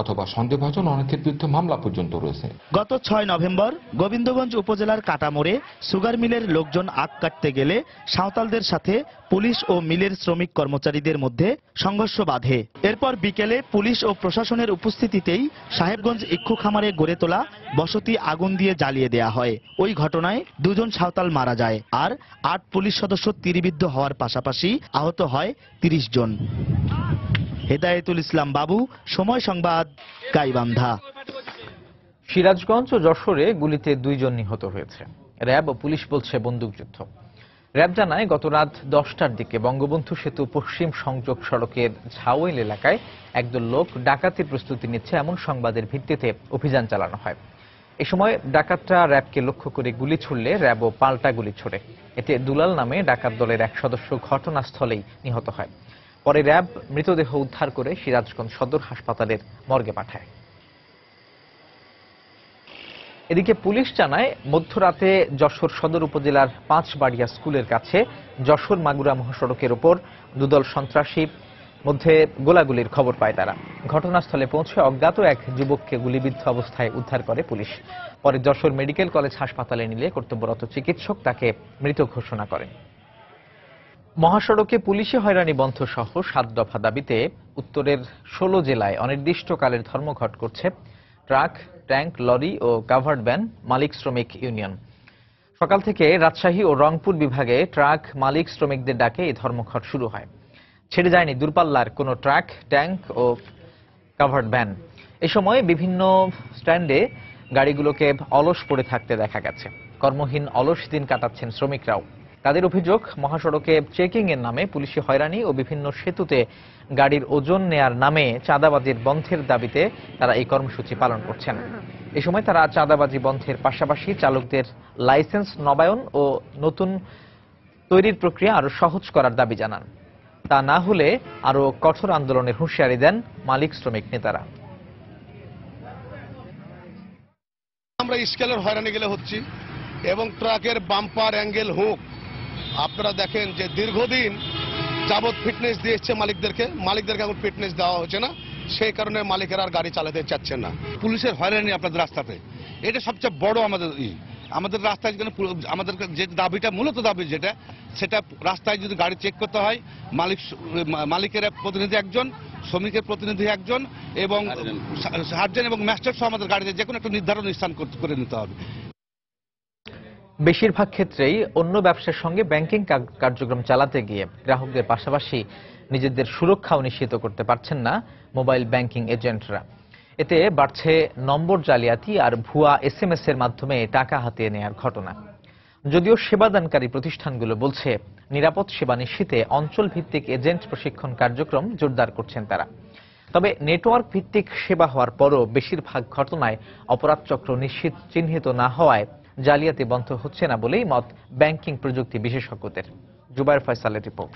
অথবা সন্দেহভাজন অনেকের বিরুদ্ধে মামলা পর্যন্ত রয়েছে। গত 6 নভেম্বর গোবিন্দগঞ্জ উপজেলার কাটামোড়ে সুগার মিলের লোকজন আখ কাটতে গেলে সাঁওতালদের সাথে পুলিশ ও মিলের শ্রমিক কর্মচারীদের মধ্যে সংঘর্ষ বাধে। এরপর বিকেলে পুলিশ ও প্রশাসনের উপস্থিতিতেই সাহেবগঞ্জ ইক্ষু খামারে গড়ে তোলা বসতি আগুন দিয়ে জ্বালিয়ে দেয়া হয়। ওই ঘটনায় 2 জন সাঁওতাল মারা যায় আর 8 পুলিশ সদস্য তীরবিদ্ধ হওয়ার পাশাপাশি আহত হয় 30 জন। হেদায়েতুল ইসলাম বাবু, সময় সংবাদ, গাইবান্ধা। সিরাজগঞ্জ ও যশোরে গুলিতে 2 জন নিহত হয়েছে। র্যাব ও পুলিশ বলছে বন্দুকযুদ্ধ। র্যাব জানায়, গত রাত 10টার দিকে বঙ্গবন্ধু সেতু পশ্চিম সংযোগ সড়কের ঝাউইল এলাকায় একদল লোক ডাকাতির প্রস্তুতি নিচ্ছে এমন সংবাদের ভিত্তিতে অভিযান চালানো হয়। এ সময় ডাকাতরা র্যাবকে লক্ষ্য করে গুলি ছুড়লে র্যাবও পাল্টা গুলি ছোড়ে। এতে দুলাল নামে ডাকাত দলের এক সদস্য ঘটনাস্থলেই নিহত হয়। পরে র্যাব মৃতদেহ উদ্ধার করে সিরাজগঞ্জ সদর হাসপাতালের মর্গে পাঠায়। এদিকে পুলিশ জানায়, মধ্যরাতে যশোর সদর উপজেলার 5 বাড়িয়া স্কুলের কাছে যশোর মাগুরা মহাসড়কের ওপর 2 দল সন্ত্রাসীর মধ্যে গোলাগুলির খবর পায় তারা। ঘটনাস্থলে পৌঁছে অজ্ঞাত এক যুবককে গুলিবিদ্ধ অবস্থায় উদ্ধার করে পুলিশ। পরে যশোর মেডিকেল কলেজ হাসপাতালে নিলে কর্তব্যরত চিকিৎসক তাকে মৃত ঘোষণা করেন। মহাসড়কে পুলিশি হয়রানি বন্ধ সহ 7 দফা দাবিতে উত্তরের 16 জেলায় অনির্দিষ্টকালের ধর্মঘট করছে ট্রাক, ট্যাঙ্ক, লরি ও কাভার্ড ভ্যান মালিক শ্রমিক ইউনিয়ন। সকাল থেকে রাজশাহী ও রংপুর বিভাগে ট্রাক মালিক শ্রমিকদের ডাকে এই ধর্মঘট শুরু হয়। ছেড়ে যায়নি দূরপাল্লার কোনো ট্রাক, ট্যাঙ্ক ও কাভার্ড ভ্যান। এ সময় বিভিন্ন স্ট্যান্ডে গাড়িগুলোকে অলস পড়ে থাকতে দেখা গেছে। কর্মহীন অলস দিন কাটাচ্ছেন শ্রমিকরাও। তাদের অভিযোগ, মহাসড়কে চেকিং এর নামে পুলিশি হয়রানি ও বিভিন্ন সেতুতে গাড়ির ওজন নেয়ার নামে চাঁদাবাজির বন্ধের দাবিতে তারা এই কর্মসূচি পালন করছেন। এ সময় তারা চাঁদাবাজি বন্ধের পাশাপাশি চালকদের লাইসেন্স নবায়ন ও নতুন তৈরির প্রক্রিয়া আরো সহজ করার দাবি জানান। তা না হলে আরো কঠোর আন্দোলনের হুঁশিয়ারি দেন মালিক শ্রমিক নেতারা। আমরা স্কেলের হয়রানি গেলে হচ্ছি এবং ট্রাকের বাম্পার অ্যাঙ্গেল হুক আপনারা দেখেন যে দীর্ঘদিন যাবৎ ফিটনেস দিয়ে এসছে মালিকদেরকে এখন ফিটনেস দেওয়া হচ্ছে না, সেই কারণে মালিকেরা আর গাড়ি চালাতে চাচ্ছেন না। পুলিশের হয়রানি আপনাদের রাস্তাতে, এটা সবচেয়ে বড় আমাদের রাস্তায় আমাদের যে দাবিটা মূলত দাবি সেটা রাস্তায় যদি গাড়ি চেক করতে হয় মালিকের প্রতিনিধি একজন, শ্রমিকের প্রতিনিধি একজন এবং সার্জেন্ট এবং ম্যাজিস্ট্রেট সহ আমাদের গাড়িতে যে কোনো একটা নির্ধারণ স্থান করে নিতে হবে। বেশিরভাগ ক্ষেত্রেই অন্য ব্যবসার সঙ্গে ব্যাংকিং কার্যক্রম চালাতে গিয়ে গ্রাহকদের পাশাপাশি নিজেদের সুরক্ষাও নিশ্চিত করতে পারছেন না মোবাইল ব্যাংকিং এজেন্টরা। এতে বাড়ছে নম্বর জালিয়াতি আর ভুয়া SMS এর মাধ্যমে টাকা হাতিয়ে নেওয়ার ঘটনা। যদিও সেবাদানকারী প্রতিষ্ঠানগুলো বলছে নিরাপদ সেবা নিশ্চিতে অঞ্চল ভিত্তিক এজেন্ট প্রশিক্ষণ কার্যক্রম জোরদার করছেন তারা। তবে নেটওয়ার্ক ভিত্তিক সেবা হওয়ার পরও বেশিরভাগ ঘটনায় অপরাধ চক্র চিহ্নিত না হওয়ায় জালিয়াতি বন্ধ হচ্ছে না বলেই মত ব্যাংকিং প্রযুক্তি বিশেষজ্ঞদের। জুবায়ের ফয়সালের রিপোর্ট।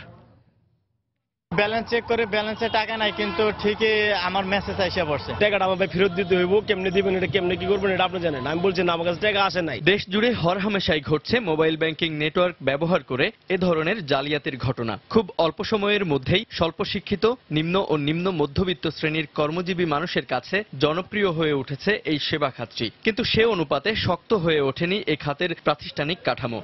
ব্যালেন্স চেক করে ব্যালেন্সে টাকা নাই, কিন্তু ঠিকই আমার মেসেজ এসে পড়ছে টাকাটা আমাকে ফেরত দিতে হইব। কেমনে দিবেন, এটা কেমনে কি করবেন এটা আপনি জানেন। আমি বলছি না, আমার কাছে টাকা আসে নাই। দেশ জুড়ে হরহামেশাই ঘটছে মোবাইল ব্যাংকিং নেটওয়ার্ক ব্যবহার করে এ ধরনের জালিয়াতির ঘটনা। খুব অল্প সময়ের মধ্যেই স্বল্প শিক্ষিত, নিম্ন ও নিম্ন মধ্যবিত্ত শ্রেণীর কর্মজীবী মানুষের কাছে জনপ্রিয় হয়ে উঠেছে এই সেবা খাতটি, কিন্তু সে অনুপাতে শক্ত হয়ে ওঠেনি এ খাতের প্রাতিষ্ঠানিক কাঠামো।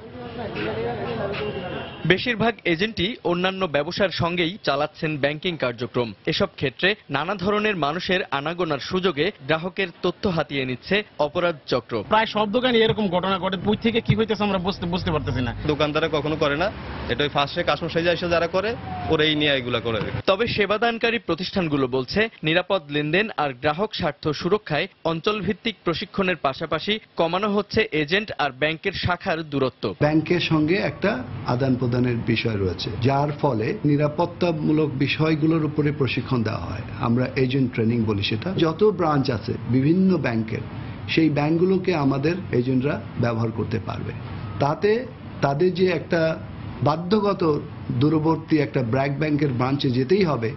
বেশিরভাগ এজেন্টই অন্যান্য ব্যবসার সঙ্গেই চালাচ্ছেন ব্যাংকিং কার্যক্রম। এসব ক্ষেত্রে নানা ধরনের মানুষের আনাগোনার সুযোগে গ্রাহকের তথ্য হাতিয়ে নিচ্ছে অপরাধ চক্র। প্রায় সব দোকানে এরকম ঘটনা ঘটে, বই থেকে কি হইতেছে আমরা বুঝতে পারতেছি না। দোকানদারা কখনো করে না, এটা ফার্স্টে কাস্টমার সাইজে এসে যারা করে ওরাই নিয়ে এগুলা করে। তবে সেবাদানকারী প্রতিষ্ঠানগুলো বলছে নিরাপদ লেনদেন আর গ্রাহক স্বার্থ সুরক্ষায় অঞ্চলভিত্তিক প্রশিক্ষণের পাশাপাশি কমানো হচ্ছে এজেন্ট আর ব্যাংকের শাখার দূরত্ব। ব্যাংকের সঙ্গে একটা আদান প্রদানের বিষয় রয়েছে, যার ফলে নিরাপত্তামূলক বিষয়গুলোর উপরে প্রশিক্ষণ দেওয়া হয়। আমরা এজেন্ট ট্রেনিং বলি সেটা। যত ব্রাঞ্চ আছে বিভিন্ন ব্যাংকের, সেই ব্যাংকগুলোকে আমাদের এজেন্টরা ব্যবহার করতে পারবে। তাতে তাদের যে একটা বাধ্যগত দূরবর্তী একটা ব্যাংকের ব্রাঞ্চে যেতেই হবে,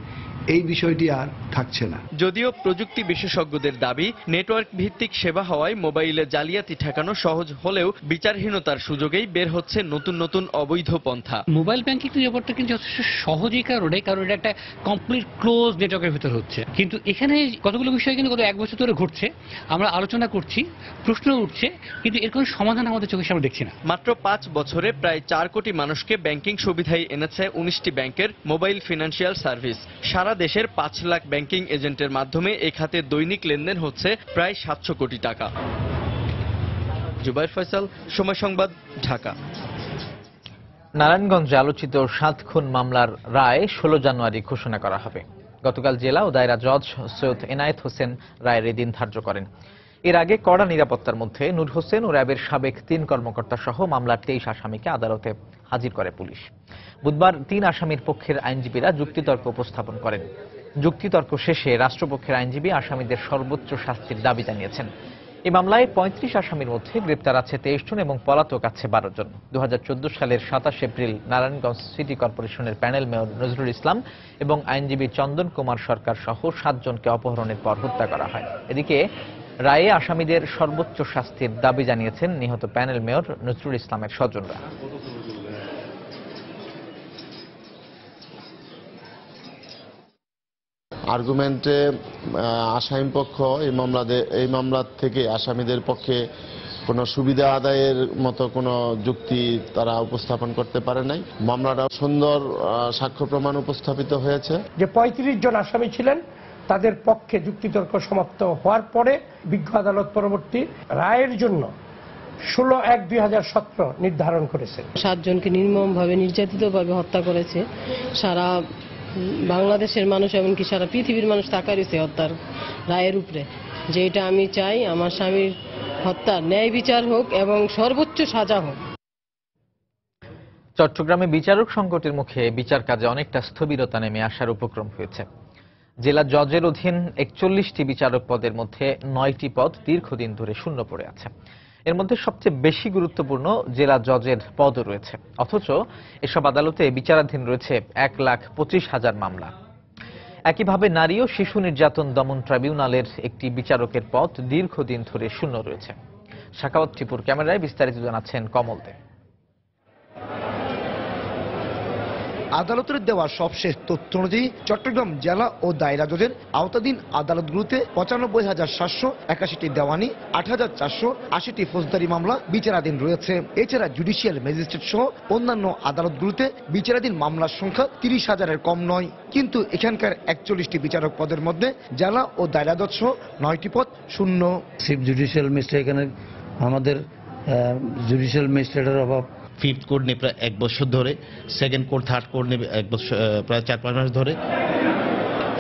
এই বিষয়টি আর থাকছে না। যদিও প্রযুক্তি বিশেষজ্ঞদের দাবি নেটওয়ার্ক ভিত্তিক সেবা হওয়ায় মোবাইলে জালিয়াতি ঠেকানো সহজ হলেও বিচারহীনতার সুযোগেই বের হচ্ছে নতুন নতুন অবৈধ পন্থা। মোবাইল ব্যাংকিং ব্যাপারটা কিন্তু যথেষ্ট সহজই, কারণ এটা একটা কমপ্লিট ক্লোজ নেটওয়ার্কের ভিতর হচ্ছে। কিন্তু এখানে কতগুলো বিষয় কিন্তু গত 1 বছর ধরে ঘটছে, আমরা আলোচনা করছি, প্রশ্ন উঠছে, কিন্তু এর কোনো সমাধান আমাদের চোখের সামনে দেখছি না। মাত্র 5 বছরে প্রায় 4 কোটি মানুষকে ব্যাংকিং সুবিধায় এনেছে 19টি ব্যাংকের মোবাইল ফিনান্সিয়াল সার্ভিস। সারা দেশের 5 লাখ ব্যাংকিং এজেন্টের মাধ্যমে এ খাতে দৈনিক লেনদেন হচ্ছে প্রায় 700 কোটি টাকা। জুবায়ের ফয়সাল, সময় সংবাদ, ঢাকা। নারায়ণগঞ্জে আলোচিত 7 খুন মামলার রায় 16 জানুয়ারি ঘোষণা করা হবে। গতকাল জেলা ও দায়রা জজ সৈয়দ এনায়েত হোসেন রায়ের এই দিন ধার্য করেন। এর আগে কড়া নিরাপত্তার মধ্যে নূর হোসেন ও র্যাবের সাবেক 3 কর্মকর্তা সহ মামলার 23 আসামিকে আদালতে হাজির করে পুলিশ। বুধবার 3 আসামির পক্ষের আইনজীবীরা যুক্তিতর্ক উপস্থাপন করেন। যুক্তিতর্ক শেষে রাষ্ট্রপক্ষের আইনজীবী আসামিদের সর্বোচ্চ শাস্তির দাবি জানিয়েছেন। এই মামলায় 35 আসামির মধ্যে গ্রেপ্তার আছে 23 জন এবং পলাতক আছে 12 জন। 2014 সালের 27 এপ্রিল নারায়ণগঞ্জ সিটি কর্পোরেশনের প্যানেল মেয়র নজরুল ইসলাম এবং আইনজীবী চন্দন কুমার সরকার সহ 7 জনকে অপহরণের পর হত্যা করা হয়। এদিকে রায়ে আসামিদের সর্বোচ্চ শাস্তির দাবি জানিয়েছেন নিহত প্যানেল মেয়র নজরুল ইসলামের স্বজনরা। আর্গুমেন্টে আসামি পক্ষ এই মামলা থেকে আসামিদের পক্ষে কোনো সুবিধা আদায়ের মতো কোনো যুক্তি তারা উপস্থাপন করতে পারে নাই। মামলাটা সুন্দর সাক্ষ্য প্রমাণ উপস্থাপিত হয়েছে। যে 35 জন আসামি ছিলেন তাদের পক্ষে যুক্তিতর্ক সমাপ্ত হওয়ার পরে বিজ্ঞ আদালত পরবর্তী রায়ের জন্য 16/1/2017 নির্ধারণ করেছে। 7 জনকে নির্মমভাবে নির্যাতিতভাবে হত্যা করেছে। সারা বাংলাদেশের মানুষ এমনকি সারা পৃথিবীর মানুষ তাকায় রয়েছে হত্যার রায়ের উপরে। যে এটা আমি চাই, আমার স্বামীর হত্যা ন্যায় বিচার হোক এবং সর্বোচ্চ সাজা হোক। চট্টগ্রামে বিচারক সংকটের মুখে বিচার কাজে অনেকটা স্থবিরতা নেমে আসার উপক্রম হয়েছে। জেলা জজের অধীন 41টি বিচারক পদের মধ্যে 9টি পদ দীর্ঘদিন ধরে শূন্য পড়ে আছে। এর মধ্যে সবচেয়ে বেশি গুরুত্বপূর্ণ জেলা জজের পদও রয়েছে, অথচ এসব আদালতে বিচারাধীন রয়েছে 1,25,000 মামলা। একইভাবে নারী ও শিশু নির্যাতন দমন ট্রাইব্যুনালের একটি বিচারকের পদ দীর্ঘদিন ধরে শূন্য রয়েছে। শাকাওয়াত টিপুর ক্যামেরায় বিস্তারিত জানাচ্ছেন কমল দে। আদালতের দেওয়া সবশেষ তথ্য অনুযায়ী চট্টগ্রাম জেলা ও দায়রা জজের আওতাধীন আদালতগুলোতে 95,781টি দেওয়ানি, 8,480টি ফৌজদারি মামলা বিচারাধীন রয়েছে। এছাড়া জুডিশিয়াল ম্যাজিস্ট্রেট সহ অন্যান্য আদালতগুলোতে বিচারাধীন মামলার সংখ্যা 30,000-এর কম নয়। কিন্তু এখানকার 41টি বিচারক পদের মধ্যে জেলা ও দায়রা জজ সহ 9টি পদ শূন্য। চিফ জুডিশিয়াল ম্যাজিস্ট্রেট এখানে আমাদের জুডিশিয়াল ম্যাজিস্ট্রেটের অভাব। ফিফথ কোর্ট নেই প্রায় 1 বছর ধরে, সেকেন্ড কোর্ট থার্ড কোর্ট নেই 1 বছর, প্রায় 4-5 মাস ধরে।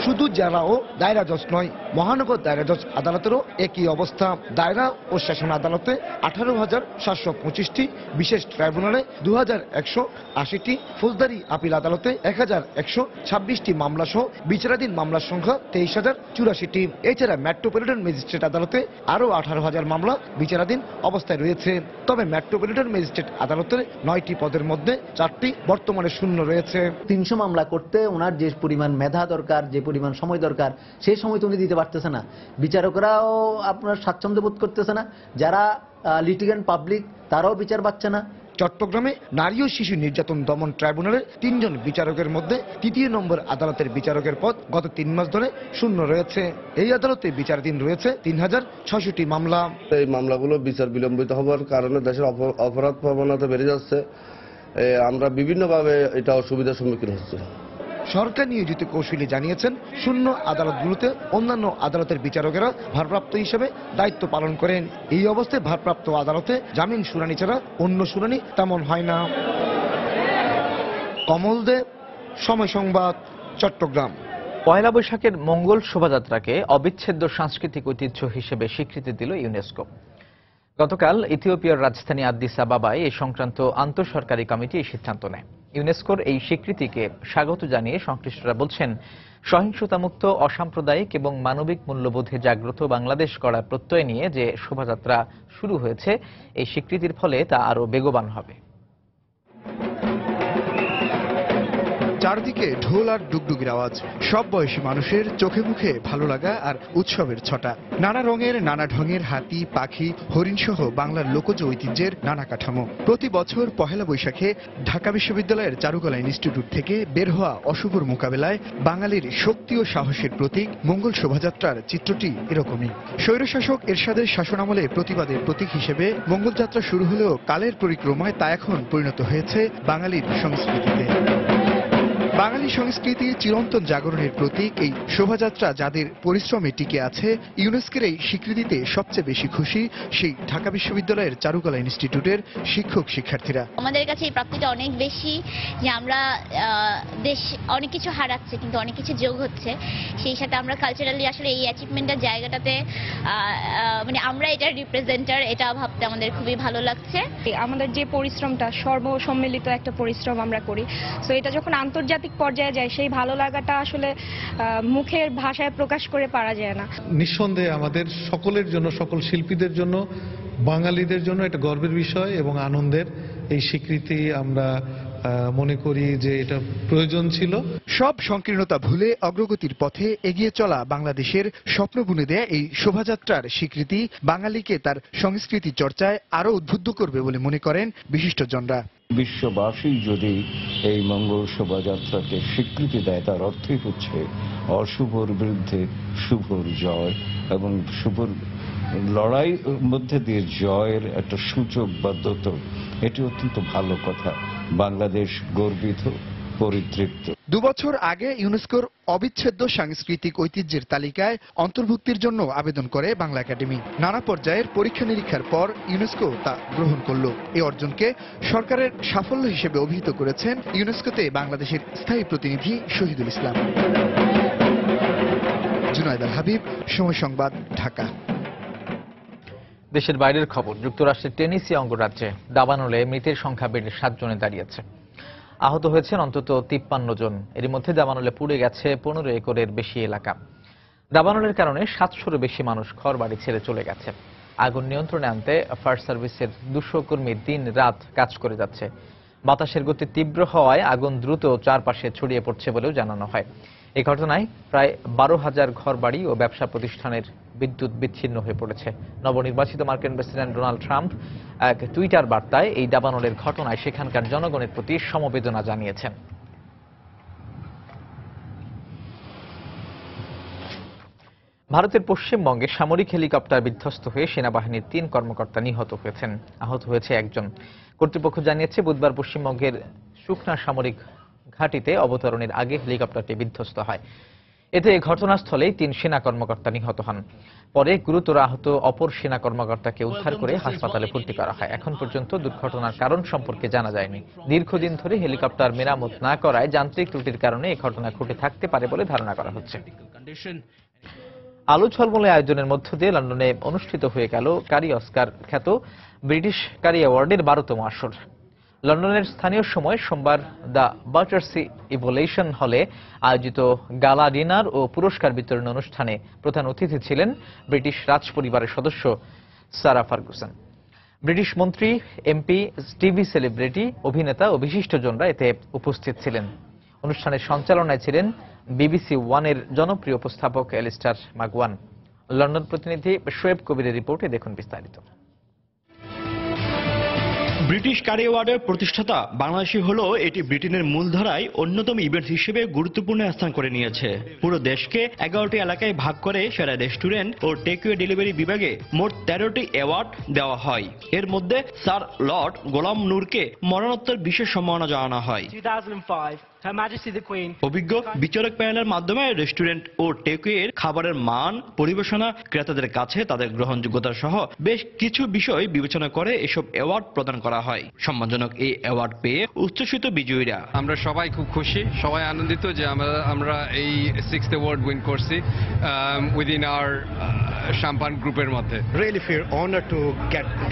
শুধু জেলা ও দায়রা জজ নয়, মহানগর দায়রা জজ আদালতেরও একই অবস্থা। দায়রা ও সেশন আদালতে 18,725টি, বিশেষ ট্রাইব্যুনালে 2,180টি, ফৌজদারি আপিল আদালতে 1,126টি মামলা সহ বিচারাধীন মামলার সংখ্যা 23,084টি। এছাড়া মেট্রোপলিটন ম্যাজিস্ট্রেট আদালতে আরও 18,000 মামলা বিচারাধীন অবস্থায় রয়েছে। তবে মেট্রোপলিটন ম্যাজিস্ট্রেট আদালতের 9টি পদের মধ্যে 4টি বর্তমানে শূন্য রয়েছে। 300 মামলা করতে ওনার যে পরিমাণ মেধা দরকার, যে পরিমাণ সময় দরকার, সেই সময় তো উনি দিতে পারতেছে না। বিচারকরাও আপনার স্বাচ্ছন্দ্য বোধ করতেছে না, যারা লিটিগেন্ট পাবলিক তারাও বিচার পাচ্ছে না। চট্টগ্রামে নারী ও শিশু নির্যাতন দমন ট্রাইব্যুনালের 3 জন বিচারকের মধ্যে 3য় নম্বর আদালতের বিচারকের পদ গত 3 মাস ধরে শূন্য রয়েছে। এই আদালতে বিচারাধীন রয়েছে 3,600টি মামলা। এই মামলাগুলো বিচার বিলম্বিত হওয়ার কারণে দেশের অপরাধ প্রবণতা বেড়ে যাচ্ছে। আমরা বিভিন্নভাবে এটা অসুবিধার সম্মুখীন হচ্ছে। সরকার নিয়োজিত কৌশলী জানিয়েছেন, শূন্য আদালতগুলোতে অন্যান্য আদালতের বিচারকেরা ভারপ্রাপ্ত হিসেবে দায়িত্ব পালন করেন। এই অবস্থায় ভারপ্রাপ্ত আদালতে জামিন শুনানি ছাড়া অন্য শুনানি তেমন হয় না। কমল দে, সময় সংবাদ, চট্টগ্রাম। পয়লা বৈশাখের মঙ্গল শোভাযাত্রাকে অবিচ্ছেদ্য সাংস্কৃতিক ঐতিহ্য হিসেবে স্বীকৃতি দিল ইউনেস্কো। গতকাল ইথিওপিয়ার রাজধানী আদ্দিস আবাবায় এ সংক্রান্ত আন্তঃসরকারি কমিটি এই সিদ্ধান্ত নেয়। ইউনেস্কোর এই স্বীকৃতিকে স্বাগত জানিয়ে সংশ্লিষ্টরা বলছেন, সহিংসতামুক্ত, অসাম্প্রদায়িক এবং মানবিক মূল্যবোধে জাগ্রত বাংলাদেশ গড়ার প্রত্যয় নিয়ে যে শোভাযাত্রা শুরু হয়েছে, এই স্বীকৃতির ফলে তা আরও বেগবান হবে। চারদিকে ঢোল আর ডুগডুগির আওয়াজ, সব বয়সী মানুষের চোখে মুখে ভালো লাগা আর উৎসবের ছটা। নানা রঙের, নানা ঢঙের হাতি, পাখি, হরিণ সহ বাংলার লোকজ ঐতিহ্যের নানা কাঠামো। প্রতি বছর পহেলা বৈশাখে ঢাকা বিশ্ববিদ্যালয়ের চারুকলা ইনস্টিটিউট থেকে বের হওয়া অশুভর মোকাবেলায় বাঙালির শক্তি ও সাহসের প্রতীক মঙ্গল শোভাযাত্রার চিত্রটি এরকমই। স্বৈরশাসক এরশাদের শাসনামলে প্রতিবাদের প্রতীক হিসেবে মঙ্গলযাত্রা শুরু হলেও কালের পরিক্রমায় তা এখন পরিণত হয়েছে বাঙালির সংস্কৃতিতে। বাঙালি সংস্কৃতির চিরন্তন জাগরণের প্রতীক এই শোভাযাত্রা যাদের পরিশ্রমে টিকে আছে, ইউনেস্কোর এই স্বীকৃতিতে সবচেয়ে বেশি খুশি সেই ঢাকা বিশ্ববিদ্যালয়ের চারুকলা ইনস্টিটিউটের শিক্ষক শিক্ষার্থীরা। আমাদের কাছে এই প্রাপ্তিটা অনেক বেশি, যে আমরা দেশ অনেক কিছু হারাচ্ছে কিন্তু অনেক কিছু যোগ হচ্ছে, সেই সাথে আমরা কালচারালি আসলে এই অ্যাচিভমেন্টের জায়গাটাতে মানে আমরা এটার রিপ্রেজেন্টার, এটা ভাবতে আমাদের খুবই ভালো লাগছে। আমাদের যে পরিশ্রমটা সর্বসম্মিলিত একটা পরিশ্রম আমরা করি, সো এটা যখন আন্তর্জাতিক পর্যায়ে যায় সেই ভালো লাগাটা আসলে মুখের ভাষায় প্রকাশ করে পারা যায় না। নিঃসন্দেহে আমাদের সকলের জন্য, সকল শিল্পীদের জন্য, বাঙালিদের জন্য এটা গর্বের বিষয় এবং আনন্দের। এই স্বীকৃতি আমরা মনে করি যে এটা প্রয়োজন ছিল। সব সংকীর্ণতা ভুলে অগ্রগতির পথে এগিয়ে চলা বাংলাদেশের স্বপ্ন বুনে দেয়া এই শোভাযাত্রার স্বীকৃতি বাঙালিকে তার সংস্কৃতি চর্চায় আরো উদ্বুদ্ধ করবে বলে মনে করেন বিশিষ্টজনরা। বিশ্ববাসী যদি এই মঙ্গল শোভাযাত্রাকে স্বীকৃতি দেয়, তার অর্থই হচ্ছে অশুভর বিরুদ্ধে শুভর জয় এবং শুভর লড়াই মধ্যে দিয়ে জয়ের একটা সূচকবদ্ধতা। এটি অত্যন্ত ভালো কথা। বাংলাদেশ গর্বিত, পরিতৃপ্ত। 2 বছর আগে ইউনেস্কোর অবিচ্ছেদ্য সাংস্কৃতিক ঐতিহ্যের তালিকায় অন্তর্ভুক্তির জন্য আবেদন করে বাংলা একাডেমি। নানা পর্যায়ের পরীক্ষা নিরীক্ষার পর ইউনেস্কো তা গ্রহণ করল। এই অর্জনকে সরকারের সাফল্য হিসেবে অভিহিত করেছেন ইউনেস্কোতে বাংলাদেশের স্থায়ী প্রতিনিধি শহীদুল ইসলাম। জুনায়েদ আল হাবিব, সময় সংবাদ, ঢাকা। দেশের বাইরের খবর। যুক্তরাষ্ট্রের টেনেসি অঙ্গরাজ্যে দাবানলে মৃতের সংখ্যা বেড়ে 7 জনে দাঁড়িয়েছে। আহত হয়েছেন অন্তত 53 জন। এর মধ্যে দাবানলে পুড়ে গেছে 15 একরের বেশি এলাকা। দাবানলের কারণে 700-র বেশি মানুষ ঘরবাড়ি ছেড়ে চলে গেছে। আগুন নিয়ন্ত্রণে আনতে ফায়ার সার্ভিসের 200 কর্মী দিন রাত কাজ করে যাচ্ছে। বাতাসের গতি তীব্র হওয়ায় আগুন দ্রুত চারপাশে ছড়িয়ে পড়ছে বলেও জানানো হয়। এই ঘটনায় প্রায় 12,000 ঘরবাড়ি ও ব্যবসা প্রতিষ্ঠানের বিদ্যুৎ বিচ্ছিন্ন হয়ে পড়েছে। নবনির্বাচিত মার্কিন প্রেসিডেন্ট ডোনাল্ড ট্রাম্প এক টুইটার বার্তায় এই দাবানলের ঘটনায় সেখানকার জনগণের প্রতি সমবেদনা জানিয়েছেন। ভারতের পশ্চিমবঙ্গে সামরিক হেলিকপ্টার বিধ্বস্ত হয়ে সেনাবাহিনীর 3 কর্মকর্তা নিহত হয়েছেন। আহত হয়েছে একজন। কর্তৃপক্ষ জানিয়েছে, বুধবার পশ্চিমবঙ্গের সুখনা সামরিক ঘাঁটিতে অবতরণের আগে হেলিকপ্টারটি বিধ্বস্ত হয়। এতে ঘটনাস্থলেই 3 সেনা কর্মকর্তা নিহত হন। পরে গুরুতর আহত অপর সেনা কর্মকর্তাকে উদ্ধার করে হাসপাতালে ভর্তি করা হয়। এখন পর্যন্ত দুর্ঘটনার কারণ সম্পর্কে জানা যায়নি। দীর্ঘদিন ধরে হেলিকপ্টার মেরামত না করায় যান্ত্রিক ত্রুটির কারণে এই ঘটনা ঘটে থাকতে পারে বলে ধারণা করা হচ্ছে। আলো ঝলমলে আয়োজনের মধ্য দিয়ে লন্ডনে অনুষ্ঠিত হয়ে গেল কারি অস্কার খ্যাত ব্রিটিশ কারি অ্যাওয়ার্ডের 12তম আসর। লন্ডনের স্থানীয় সময় সোমবার দ্য বাটারসি ইভোলেশন হলে আয়োজিত গালা ডিনার ও পুরস্কার বিতরণ অনুষ্ঠানে প্রধান অতিথি ছিলেন ব্রিটিশ রাজপরিবারের সদস্য সারা ফার্গুসন। ব্রিটিশ মন্ত্রী, এমপি, টিভি সেলিব্রিটি, অভিনেতা ও বিশিষ্টজনরা এতে উপস্থিত ছিলেন। অনুষ্ঠানের সঞ্চালনায় ছিলেন BBC ওয়ানের জনপ্রিয় উপস্থাপক এলিস্টার মাকওয়ান। লন্ডন প্রতিনিধি শোয়েব কবিরের রিপোর্টে দেখুন বিস্তারিত। ব্রিটিশ কারি অ্যাওয়ার্ডের প্রতিষ্ঠাতা বাংলাদেশি হলেও এটি ব্রিটেনের মূলধারায় অন্যতম ইভেন্ট হিসেবে গুরুত্বপূর্ণ স্থান করে নিয়েছে। পুরো দেশকে 11টি এলাকায় ভাগ করে সেরা রেস্টুরেন্ট ও টেকওয়ে ডেলিভারি বিভাগে মোট 13টি অ্যাওয়ার্ড দেওয়া হয়। এর মধ্যে স্যার লর্ড গোলাম নূরকে মরণোত্তর বিশেষ সম্মাননা জানানো হয়। অভিজ্ঞ বিচারক প্যানেলের মাধ্যমে রেস্টুরেন্ট ও টেকওয়ের খাবারের মান, পরিবেশনা, ক্রেতাদের কাছে তাদের গ্রহণযোগ্যতা সহ বেশ কিছু বিষয় বিবেচনা করে এসব অ্যাওয়ার্ড প্রদান করা হয়। সম্মানজনক এই অ্যাওয়ার্ড পেয়ে উচ্ছ্বসিত বিজয়ীরা। আমরা সবাই খুব খুশি, সবাই আনন্দিত যে আমরা এই 6th অ্যাওয়ার্ড উইন করছি উইদিন আওয়ার Champagne গ্রুপের মধ্যে। Really feel honored to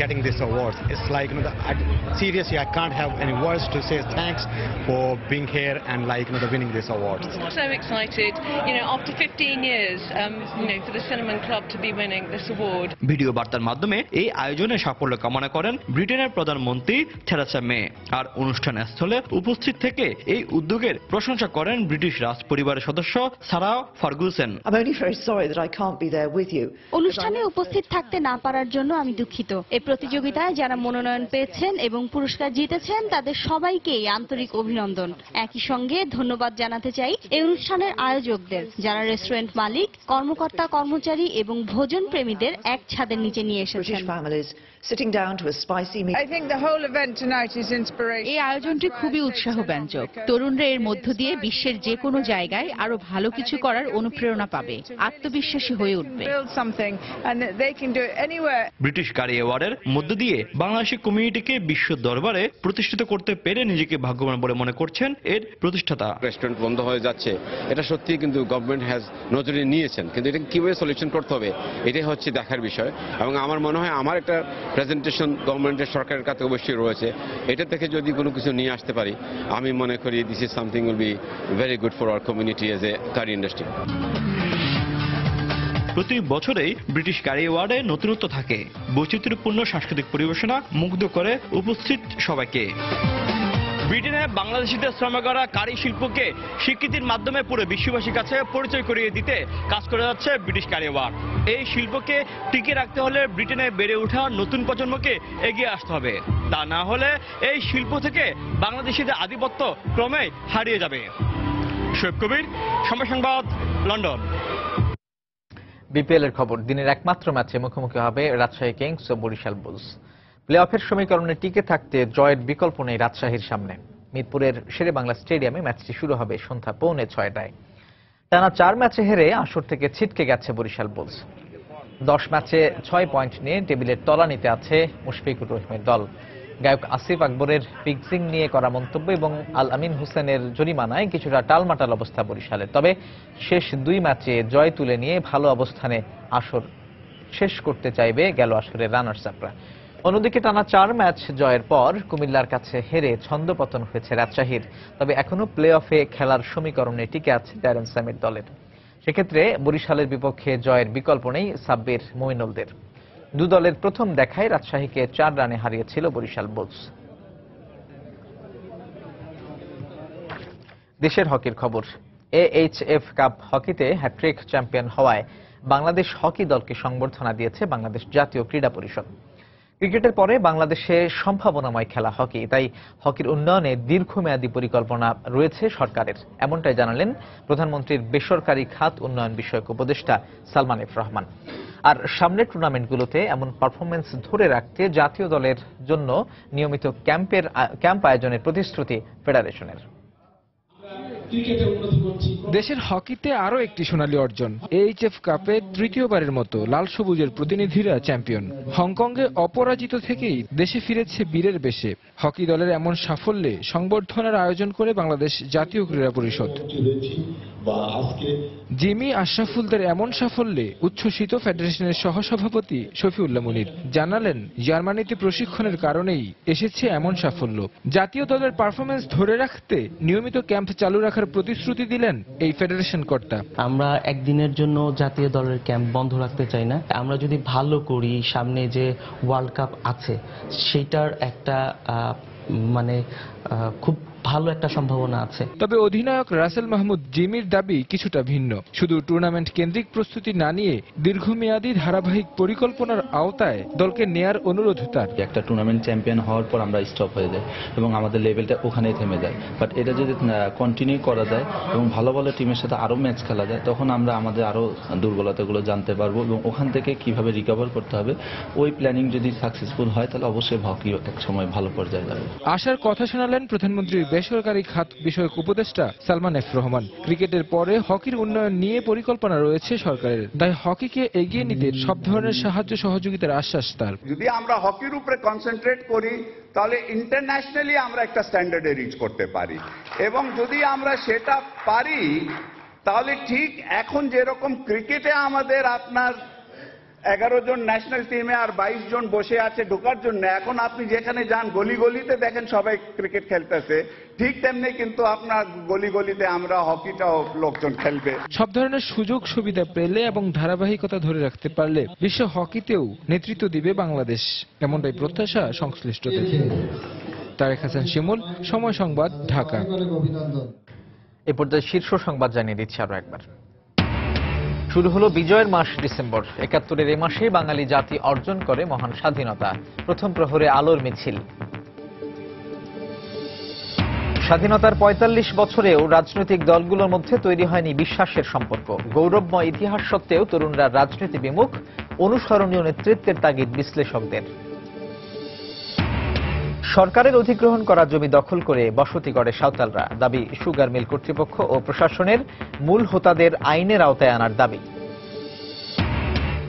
getting this award. It's like, seriously, I can't have any words to say thanks for being here and winning this award. So excited, after 15 years, for the Cinnamon Club to be winning this award. Video বার্তার মাধ্যমে এই আয়োজনে সাফল্য কামনা করেন ব্রিটেনের প্রধানমন্ত্রী Theresa May. আর অনুষ্ঠান স্থলে উপস্থিত থেকে এই উদ্যোগের প্রশংসা করেন ব্রিটিশ রাজপরিবারের সদস্য সারা Ferguson. I'm only very sorry that I can't be there with you. অনুষ্ঠানে উপস্থিত থাকতে না পারার জন্য আমি দুঃখিত। এই প্রতিযোগিতায় যারা মনোনয়ন পেয়েছেন এবং পুরস্কার জিতেছেন তাদের সবাইকেই আন্তরিক অভিনন্দন। একই সঙ্গে ধন্যবাদ জানাতে চাই এই অনুষ্ঠানের আয়োজকদের, যারা রেস্টুরেন্ট মালিক, কর্মকর্তা, কর্মচারী এবং ভোজন প্রেমীদের এক ছাদের নিচে নিয়ে এসেছেন। Sitting down to a spicy meal. I think the whole event tonight is inspiration. এই আয়োজনটি খুবই উৎসাহব্যঞ্জক। তরুণরা এর মধ্য দিয়ে বিশ্বের যে কোনো জায়গায় আরো ভালো কিছু করার অনুপ্রেরণা পাবে, আত্মবিশ্বাসী হয়ে উঠবে। ব্রিটিশ কারি অ্যাওয়ার্ডের মধ্য দিয়ে বাংলাদেশি কমিউনিটিকে বিশ্ব দরবারে প্রতিষ্ঠিত করতে পেরে নিজেকে ভাগ্যবান বলে মনে করছেন এর প্রতিষ্ঠাতা। রেস্টুরেন্ট বন্ধ হয়ে যাচ্ছে, এটা সত্যি কিন্তু গভর্নমেন্ট হ্যাজ নজরে নিয়েছেন, কিন্তু এটা কিভাবে সলিউশন করতে হবে এটাই হচ্ছে দেখার বিষয়। এবং আমার মনে হয় আমার একটা প্রেজেন্টেশন গভর্নমেন্টের সরকারের কাছে অবশ্যই রয়েছে, এটা থেকে যদি কোনো কিছু নিয়ে আসতে পারি আমি মনে করি this is something will be very good for our community as a curry industry. প্রতি বছরেই ব্রিটিশ কারি অ্যাওয়ার্ডে নতুনত্ব থাকে, বৈচিত্র্যপূর্ণ সাংস্কৃতিক পরিবেশনা মুগ্ধ করে উপস্থিত সবাইকে। ব্রিটেনে বাংলাদেশিদের শ্রমে গড়া কারি শিল্পকে স্বীকৃতির মাধ্যমে পুরো বিশ্ববাসীর কাছে পরিচয় করিয়ে দিতে কাজ করে যাচ্ছে ব্রিটিশ কারি অ্যাওয়ার্ড। এই শিল্পকে টিকে রাখতে হলে ব্রিটেনে বেড়ে ওঠা নতুন প্রজন্মকে এগিয়ে আসতে হবে, তা না হলে এই শিল্প থেকে বাংলাদেশিদের আধিপত্য ক্রমে হারিয়ে যাবে। শোয়েব কবির, সময় সংবাদ, লন্ডন। বিপিএল এর খবর, দিনের একমাত্র ম্যাচে মুখোমুখি হবে রাজশাহী কিংস ও বরিশাল বুলস। প্লে অফের সমীকরণে টিকে থাকতে জয়ের বিকল্প নেই রাজশাহীর সামনে। মিরপুরের শেরেবাংলা স্টেডিয়ামে ম্যাচটি শুরু হবে সন্ধ্যা 5:45। টানা 4 ম্যাচে হেরে আসর থেকে ছিটকে গেছে বরিশাল বুলস। 10 ম্যাচে 6 পয়েন্ট নিয়ে টেবিলের তলানিতে আছে মুশফিকুর রহিমের দল। গায়ক আসিফ আকবরের ফিক্সিং নিয়ে করা মন্তব্য এবং আল আমিন হোসেনের জরিমানায় কিছুটা টালমাটাল অবস্থা বরিশালের। তবে শেষ 2 ম্যাচে জয় তুলে নিয়ে ভালো অবস্থানে আসর শেষ করতে চাইবে গেল আসরের রানার্স আপরা। অন্যদিকে টানা 4 ম্যাচ জয়ের পর কুমিল্লার কাছে হেরে ছন্দপতন হয়েছে রাজশাহীর। তবে এখনো প্লে অফে খেলার সমীকরণে টিকে আছে ড্যারেন স্যামের দলের। সেক্ষেত্রে বরিশালের বিপক্ষে জয়ের বিকল্প নেই সাব্বির মইনুলদের। দু দলের প্রথম দেখায় রাজশাহীকে 4 রানে হারিয়েছিল বরিশাল বুলস। দেশের হকির খবর, AHF কাপ হকিতে হ্যাট্রিক চ্যাম্পিয়ন হওয়ায় বাংলাদেশ হকি দলকে সংবর্ধনা দিয়েছে বাংলাদেশ জাতীয় ক্রীড়া পরিষদ। ক্রিকেটের পরে বাংলাদেশে সম্ভাবনাময় খেলা হকি, তাই হকির উন্নয়নে দীর্ঘমেয়াদী পরিকল্পনা রয়েছে সরকারের, এমনটাই জানালেন প্রধানমন্ত্রীর বেসরকারি খাত উন্নয়ন বিষয়ক উপদেষ্টা সালমান এফ রহমান। আর সামনের টুর্নামেন্টগুলোতে এমন পারফরমেন্স ধরে রাখতে জাতীয় দলের জন্য নিয়মিত ক্যাম্প আয়োজনের প্রতিশ্রুতি ফেডারেশনের। দেশের হকিতে আরও একটি সোনালী অর্জন। এইচএফ কাপে তৃতীয়বারের মতো লাল সবুজের প্রতিনিধিরা চ্যাম্পিয়ন। হংকংয়ে অপরাজিত থেকেই দেশে ফিরেছে বীরের বেশে। হকি দলের এমন সাফল্যে সংবর্ধনার আয়োজন করে বাংলাদেশ জাতীয় ক্রীড়া পরিষদ। জিমি আশরাফুলদের এমন সাফল্যে উচ্ছ্বসিত ফেডারেশনের সহসভাপতি শফিউল্লাহ মুনির। জানালেন, জার্মানিতে প্রশিক্ষণের কারণেই এসেছে এমন সাফল্য। জাতীয় দলের পারফরমেন্স ধরে রাখতে নিয়মিত ক্যাম্প চালু রাখার প্রতিশ্রুতি দিলেন এই ফেডারেশন কর্তা। আমরা একদিনের জন্য জাতীয় দলের ক্যাম্প বন্ধ রাখতে চাই না। আমরা যদি ভালো করি, সামনে যে ওয়ার্ল্ড কাপ আছে সেটার একটা খুব ভালো একটা সম্ভাবনা আছে। তবে অধিনায়ক রাসেল মাহমুদ জিমির দাবি কিছুটা ভিন্ন। শুধু টুর্নামেন্ট কেন্দ্রিক প্রস্তুতি না নিয়ে দীর্ঘমেয়াদী ধারাবাহিক পরিকল্পনার আওতায় দলকে নেয়ার অনুরোধ তার। একটা টুর্নামেন্ট চ্যাম্পিয়ন হওয়ার পর আমরা স্টপ হয়ে যাই এবং আমাদের লেভেলটা ওখানেই থেমে যায়। বাট এটা যদি কন্টিনিউ করা যায় এবং ভালো ভালো টিমের সাথে আরো ম্যাচ খেলা যায়, তখন আমরা আমাদের আরো দুর্বলতাগুলো জানতে পারবো এবং ওখান থেকে কিভাবে রিকভার করতে হবে, ওই প্ল্যানিং যদি সাকসেসফুল হয় তাহলে অবশ্যই হকি এক সময় ভালো পর্যায়ে যাবে। আশার কথা শোনালেন প্রধানমন্ত্রীর বেসরকারি খাত বিষয়ক উপদেষ্টা সালমান এফ রহমান। ক্রিকেটের পরে হকির উন্নয়ন নিয়ে পরিকল্পনা রয়েছে সরকারের। তাই হকিকে এগিয়ে নিতে সব ধরনের সাহায্য সহযোগিতার আশ্বাস তার। যদি আমরা হকির উপরে কনসেন্ট্রেট করি তাহলে ইন্টারন্যাশনালি আমরা একটা স্ট্যান্ডার্ডে রিচ করতে পারি, এবং যদি আমরা সেটা পারি তাহলে ঠিক এখন যেরকম ক্রিকেটে আমাদের আপনার 11 জন ন্যাশনাল টিমে আর 22 জন বসে আছে ঢোকার জন্য, এখন আপনি যেখানে যান গলি গলিতে দেখেন সবাই ক্রিকেট খেলতেছে, ঠিক তেমনি কিন্তু আপনার গলি গলিতে আমরা হকিটাও লোকজন খেলবে। সব ধরনের সুযোগ সুবিধা পেলে এবং ধারাবাহিকতা ধরে রাখতে পারলে বিশ্ব হকিতেও নেতৃত্ব দিবে বাংলাদেশ, এমনটাই প্রত্যাশা সংশ্লিষ্টদের। তারেক হাসান শিমুল, সময় সংবাদ, ঢাকা। এ পর্যায়ে শীর্ষ সংবাদ জানিয়ে দিচ্ছি আরো একবার। শুরু হলো বিজয়ের মাস ডিসেম্বর। ৭১-এর এ মাসে বাঙালি জাতি অর্জন করে মহান স্বাধীনতা। প্রথম প্রহরে আলোর মিছিল। স্বাধীনতার ৪৫ বছরেও রাজনৈতিক দলগুলোর মধ্যে তৈরি হয়নি বিশ্বাসের সম্পর্ক। গৌরবময় ইতিহাস সত্ত্বেও তরুণরা রাজনীতি বিমুখ। অনুসরণীয় নেতৃত্বের তাগিদ বিশ্লেষকদের। সরকারের অধিগ্রহণ করা জমি দখল করে বসতি গড়ে সাঁওতালরা। দাবি সুগার মিল কর্তৃপক্ষ ও প্রশাসনের। মূল হোতাদের আইনের আওতায় আনার দাবি।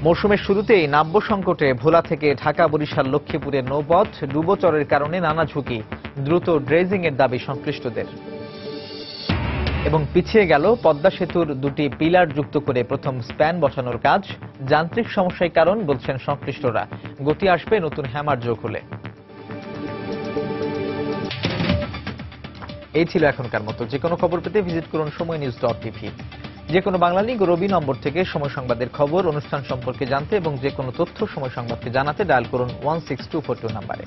মৌসুমের শুরুতেই নাব্য সংকটে ভোলা থেকে ঢাকা বরিশাল লক্ষ্মীপুরের নৌপথ ডুবোচরের কারণে নানা ঝুঁকি। দ্রুত ড্রেজিং এর দাবি সংশ্লিষ্টদের। এবং পিছিয়ে গেল পদ্মা সেতুর দুটি পিলার যুক্ত করে প্রথম স্প্যান বসানোর কাজ। যান্ত্রিক সমস্যার কারণ বলছেন সংশ্লিষ্টরা। গতি আসবে নতুন হ্যামার যোগ হলে। এই ছিল এখনকার মতো। যে কোনো খবর পেতে ভিজিট করুন সময়নিউজ.tv। যে কোনো বাংলা লিঙ্ক রবি নম্বর থেকে সময় সংবাদের খবর, অনুষ্ঠান সম্পর্কে জানতে এবং যে কোনো তথ্য সময় সংবাদকে জানাতে ডায়াল করুন 16242 নম্বরে।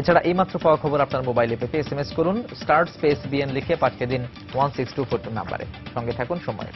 এছাড়া এইমাত্র পাওয়া খবর আপনার মোবাইলে পেতে SMS করুন *BN লিখে পাঠিয়ে দিন 16242 নম্বরে। সঙ্গে থাকুন সময়।